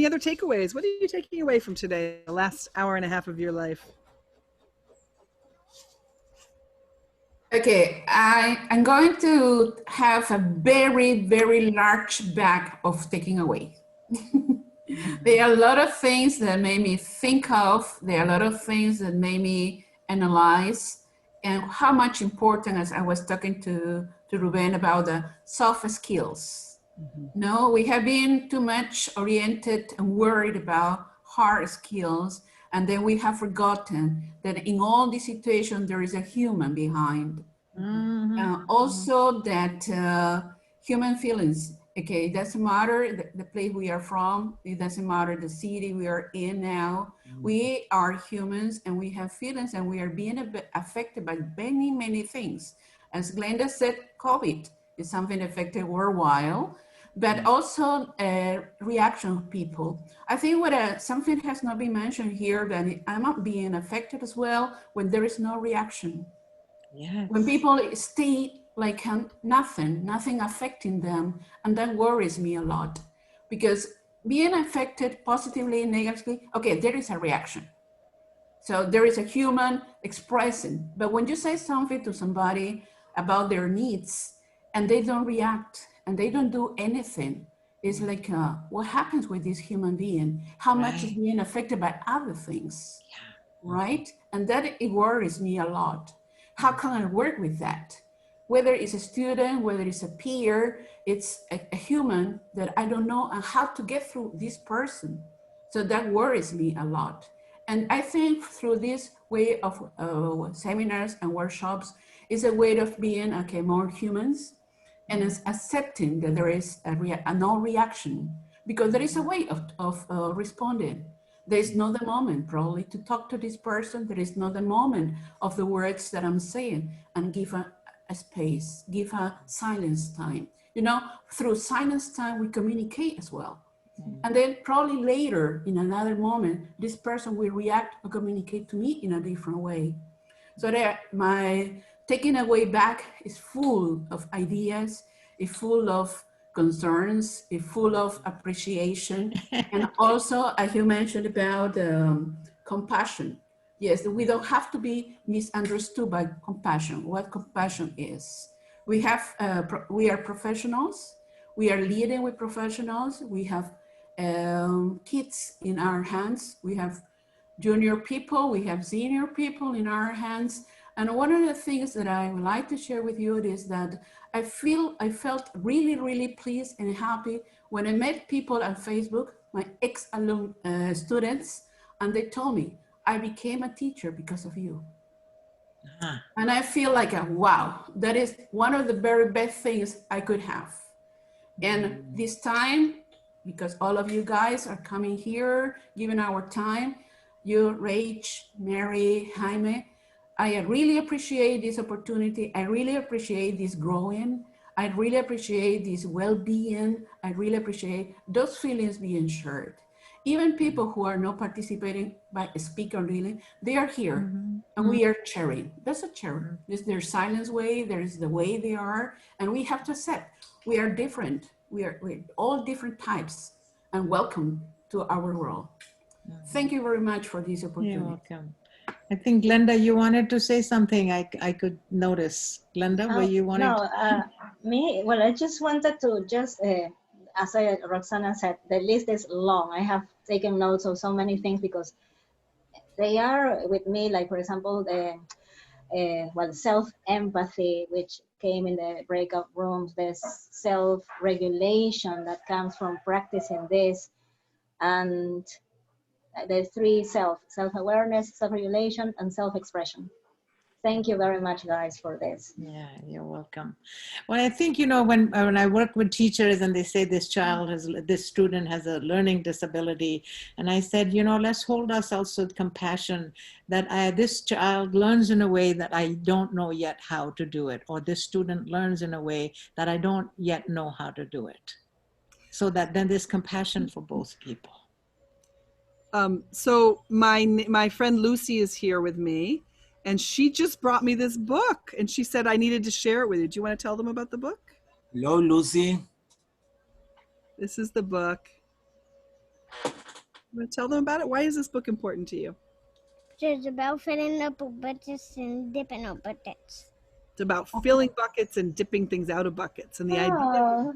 other takeaways? What are you taking away from today, the last hour and a half of your life? Okay, I'm going to have a very, very large bag of taking away. There are a lot of things that made me think of. There are a lot of things that made me analyze, and how much important, as I was talking to Ruben about the soft skills. No, we have been too much oriented and worried about hard skills, and then we have forgotten that in all these situations, there is a human behind. Also that human feelings, okay, it doesn't matter the place we are from, it doesn't matter the city we are in now, we are humans and we have feelings and we are being affected by many, many things. As Glenda said, COVID is something affected worldwide, but also a reaction of people. I think what something has not been mentioned here, that I'm not being affected as well when there is no reaction. Yes. When people stay like nothing affecting them, and that worries me a lot, because being affected positively, negatively, okay, there is a reaction. So there is a human expressing, but when you say something to somebody about their needs and they don't react and they don't do anything, it's like, what happens with this human being? How much is being affected by other things, right? And that it worries me a lot. How can I work with that? Whether it's a student, whether it's a peer, it's a human that I don't know how to get through this person. So that worries me a lot. And I think through this way of seminars and workshops is a way of being, okay, more humans, and is accepting that there is a no reaction, because there is a way of responding. There is not the moment probably to talk to this person. There is not the moment of the words that I'm saying, and give a space, give a silence time. You know, through silence time, we communicate as well. And then probably later in another moment, this person will react or communicate to me in a different way. So there, my taking away back is full of ideas, is full of concerns, is full of appreciation. And also, as you mentioned about compassion. Yes, we don't have to be misunderstood by compassion, what compassion is. We are professionals. We are leading with professionals. We have kids in our hands. We have junior people. We have senior people in our hands. And one of the things that I would like to share with you is that I felt really, really pleased and happy when I met people on Facebook, my ex-alum students, and they told me, I became a teacher because of you. And I feel like, wow, that is one of the very best things I could have. And this time, because all of you guys are coming here, giving our time, you, Rach, Mary, Jaime, I really appreciate this opportunity. I really appreciate this growing. I really appreciate this well-being. I really appreciate those feelings being shared. Even people who are not participating by speaker really, they are here and we are sharing. That's a sharing. There's their silence way, there's the way they are, and we have to accept we are different. We're all different types, and welcome to our world. Thank you very much for this opportunity. You're welcome. I think, Glenda, you wanted to say something I could notice. Glenda, were you wanting Well, I just wanted to just, as Roxana said, the list is long. I have taken notes of so many things because they are with me, like, for example, self-empathy, which came in the breakout rooms, there's self-regulation that comes from practicing this, and there's three self-awareness, self-regulation, and self-expression. Thank you very much, guys, for this. Yeah, you're welcome. Well, I think, you know, when I work with teachers and they say this student has a learning disability, and I said, you know, let's hold ourselves with compassion that this child learns in a way that I don't know yet how to do it, or this student learns in a way that I don't yet know how to do it. So that then there's compassion for both people. So my friend Lucy is here with me. And she just brought me this book and she said I needed to share it with you. Do you want to tell them about the book? Hello, Lucy. This is the book. You want to tell them about it? Why is this book important to you? It's about filling up buckets and dipping up buckets. It's about filling buckets and dipping things out of buckets. And the idea,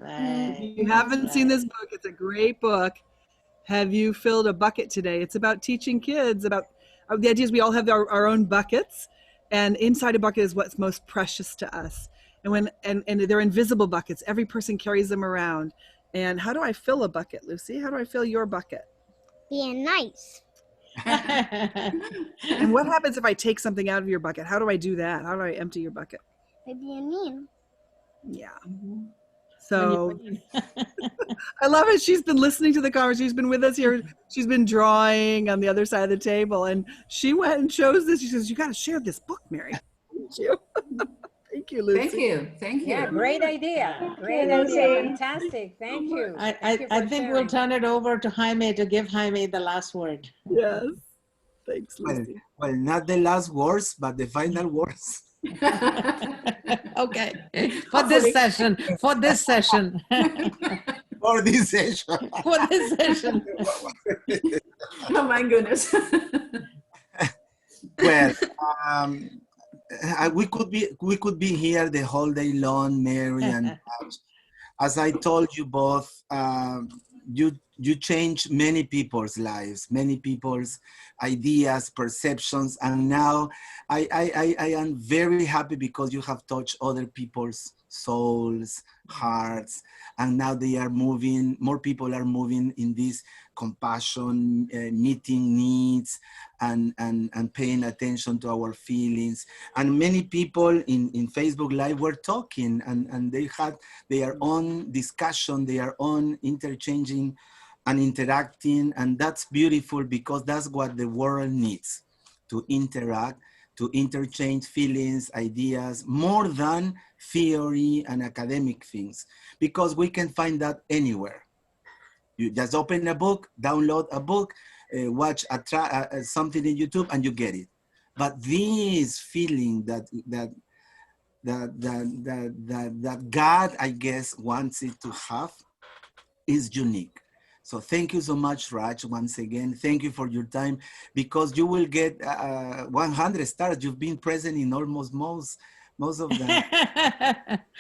if you haven't seen this book, it's a great book. Have you filled a bucket today? It's about teaching kids about the idea is we all have our own buckets, and inside a bucket is what's most precious to us. And they're invisible buckets. Every person carries them around. And how do I fill a bucket, Lucy? How do I fill your bucket? Being nice. And what happens if I take something out of your bucket? How do I do that? How do I empty your bucket? By being mean. Yeah. So I love it. She's been listening to the conversation. She's been with us here. She's been drawing on the other side of the table, and she went and chose this. She says, "You got to share this book, Mary." Didn't you? Thank you, Lucy. Thank you. Thank you. Yeah, great idea. Great Lucy. idea. Fantastic. Thank you. Thank you I for think we'll sharing. turn it over to Jaime to give Jaime the last word. Yes. Thanks, Lucy. Well, not the last words, but the final words. Okay. For this session. For this session. For this session. For this session. Oh my goodness. Well, we could be here the whole day long, Mary and Raj. As I told you both, you change many people's lives, many people's ideas, perceptions, and now I am very happy because you have touched other people's souls, hearts, and now they are moving, more people are moving in this compassion, meeting needs, and paying attention to our feelings. And many people in Facebook Live were talking, and they had their own discussion, their own interchanging and interacting, and that's beautiful because that's what the world needs, to interact, to interchange feelings, ideas, more than theory and academic things, because we can find that anywhere. You just open a book, download a book, watch something in YouTube, and you get it. But this feeling that God, I guess, wants it to have is unique. So thank you so much, Raj, once again. Thank you for your time, because you will get 100 stars. You've been present in almost most of them.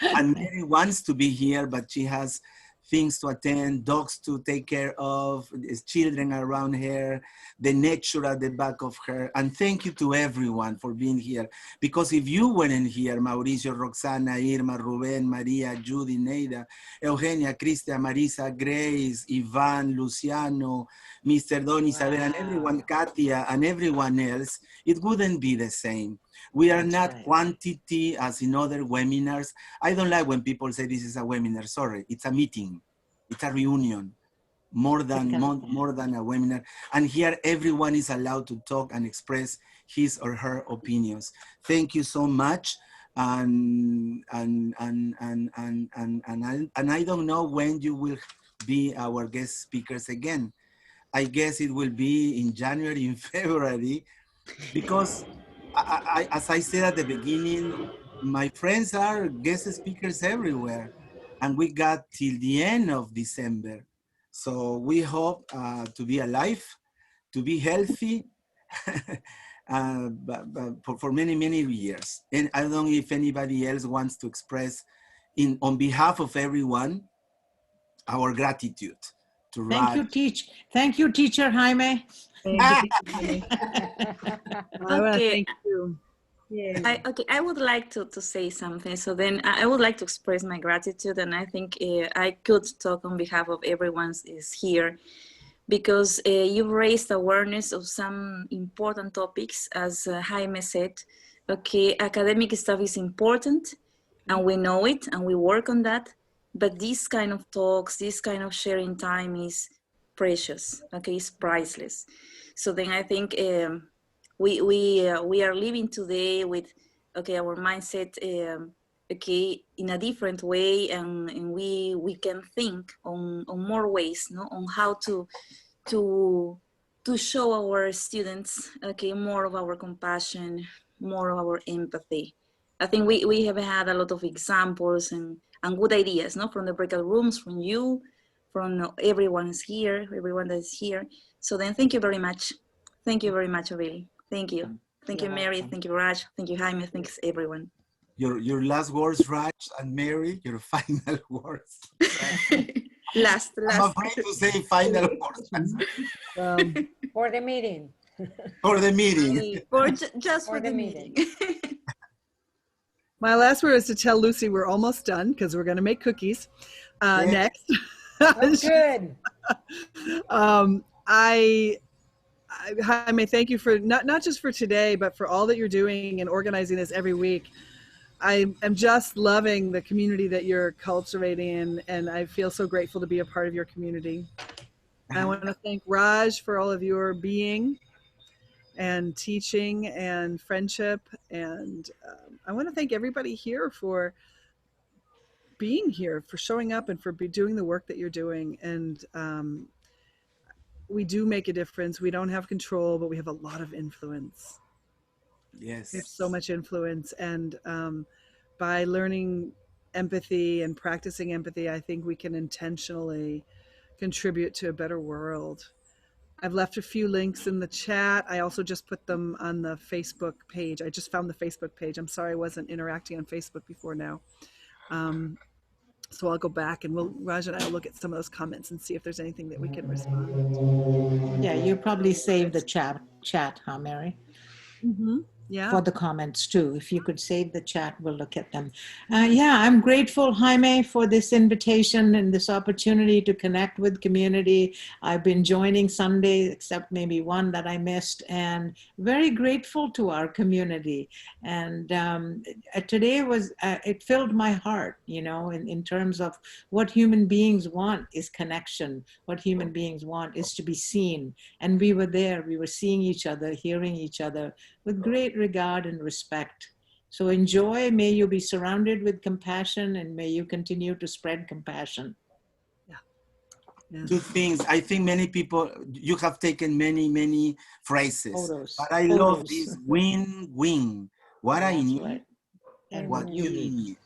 And Mary wants to be here, but she has things to attend, dogs to take care of, children around her, the nature at the back of her. And thank you to everyone for being here. Because if you weren't here, Mauricio, Roxana, Irma, Ruben, Maria, Judy, Neida, Eugenia, Cristia, Marisa, Grace, Ivan, Luciano, Mr. Don, Isabel, and everyone, Katia, and everyone else, it wouldn't be the same. We are not quantity as in other webinars. I don't like when people say this is a webinar. Sorry, it's a meeting. It's a reunion, more than a webinar. And here everyone is allowed to talk and express his or her opinions. Thank you so much. And I don't know when you will be our guest speakers again. I guess it will be in January, in February, because as I said at the beginning, my friends are guest speakers everywhere, and we got till the end of December. So we hope to be alive, to be healthy, but for many, many years. And I don't know if anybody else wants to express on behalf of everyone, our gratitude to Raj. Thank you, teacher Jaime. Okay. Thank you. Yeah. I would like to say something. So then I would like to express my gratitude, and I think I could talk on behalf of everyone is here, because you've raised awareness of some important topics, as Jaime said. Okay, academic stuff is important, and we know it, and we work on that. But this kind of talks, this kind of sharing time is precious. Okay, it's priceless. So then I think we are living today with our mindset in a different way, and we can think on more ways, on how to show our students more of our compassion, more of our empathy. I think we have had a lot of examples and good ideas, from the breakout rooms, from you, from everyone that is here. So then thank you very much. Thank you very much, really. Thank you. Thank you, Mary. Thank you, Raj. Thank you, Jaime. Thanks, everyone. Your last words, Raj and Mary, your final words. last. I'm afraid to say final words. For the meeting. For the meeting. Just for the meeting. My last word is to tell Lucy we're almost done, because we're going to make cookies next. Oh, good. Jaime, thank you for not just for today, but for all that you're doing and organizing this every week. I am just loving the community that you're cultivating, and I feel so grateful to be a part of your community. I want to thank Raj for all of your being, and teaching and friendship. And I want to thank everybody here for being here, for showing up, and for doing the work that you're doing. And we do make a difference. We don't have control, but we have a lot of influence. Yes. We have so much influence. And by learning empathy and practicing empathy, I think we can intentionally contribute to a better world. I've left a few links in the chat. I also just put them on the Facebook page. I just found the Facebook page. I'm sorry I wasn't interacting on Facebook before now. So I'll go back and Raj and I will look at some of those comments and see if there's anything that we can respond. Yeah, you probably saved the chat, huh, Mary? Mm-hmm. Yeah. For the comments too. If you could save the chat, we'll look at them. Yeah, I'm grateful, Jaime, for this invitation and this opportunity to connect with community. I've been joining Sundays, except maybe one that I missed, and very grateful to our community. And today was, it filled my heart, you know, in terms of what human beings want is connection. What human beings want is to be seen. And we were there, we were seeing each other, hearing each other with great regard and respect. So enjoy, may you be surrounded with compassion, and may you continue to spread compassion. Yeah. Two things. I think many people, you have taken many phrases, Photos. but I love this win-win. What I need, right. and what you need.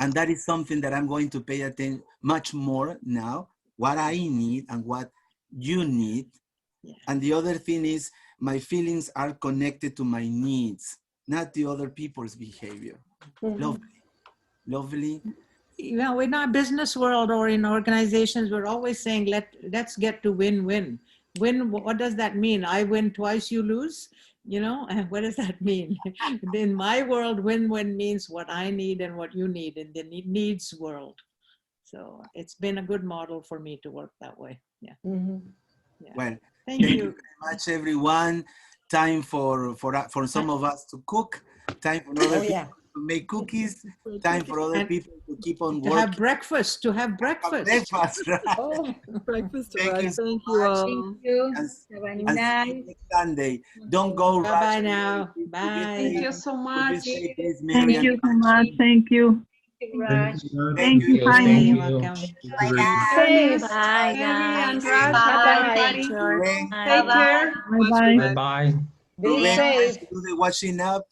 And that is something that I'm going to pay attention much more now, what I need and what you need. Yeah. And the other thing is, my feelings are connected to my needs, not the other people's behavior. Mm-hmm. Lovely, lovely. You know, in our business world or in organizations, we're always saying, let's get to win-win. Win, what does that mean? I win twice, you lose? You know, and what does that mean? In my world, win-win means what I need and what you need in the needs world. So it's been a good model for me to work that way. Yeah. Mm-hmm. Yeah. Well, thank you very much, everyone. Time for some of us to cook. Time for other people to make cookies. Time for other people to keep on working. To have breakfast. Breakfast, right? Oh, breakfast. Thank you so Thank you much. all. And see you next Sunday. Don't go. Bye now. Bye. Thank you so much. Thank you so much. Thank you. Thank you. Jaime. You're welcome. Safe. Bye, And guys. Raj, Bye. take care. Bye-bye. Bye. Be safe. Do the washing up.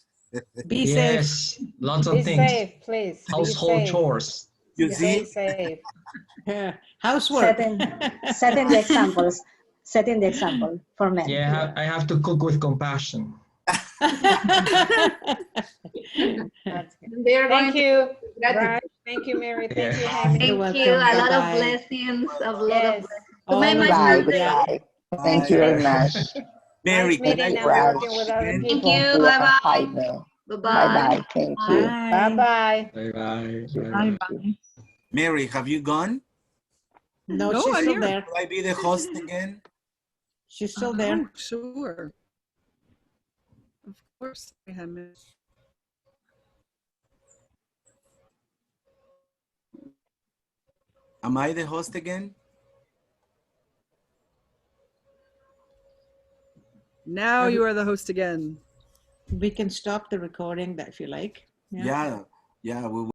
Be safe. Lots of Be things. safe, please. Household chores. You Stay see? safe. Housework. Setting the examples. Setting the example for men. Yeah, I have to cook with compassion. Thank you, Raj. Thank you, Mary. Thank you, Jaime. Thank you. A lot of blessings. A lot of blessings. To make my Goodbye. Thank you very much. Mary, Nice meeting and Raj. working with other Thank people. you. Bye-bye. Bye-bye. Bye-bye. Thank you. Bye-bye. Bye-bye. Mary, have you gone? No, No, she's I'm still here. there. Will I be the host again? She's still there. Oh, sure. Of course. Am I the host again? Now you are the host again. We can stop the recording if you like. Yeah, we will.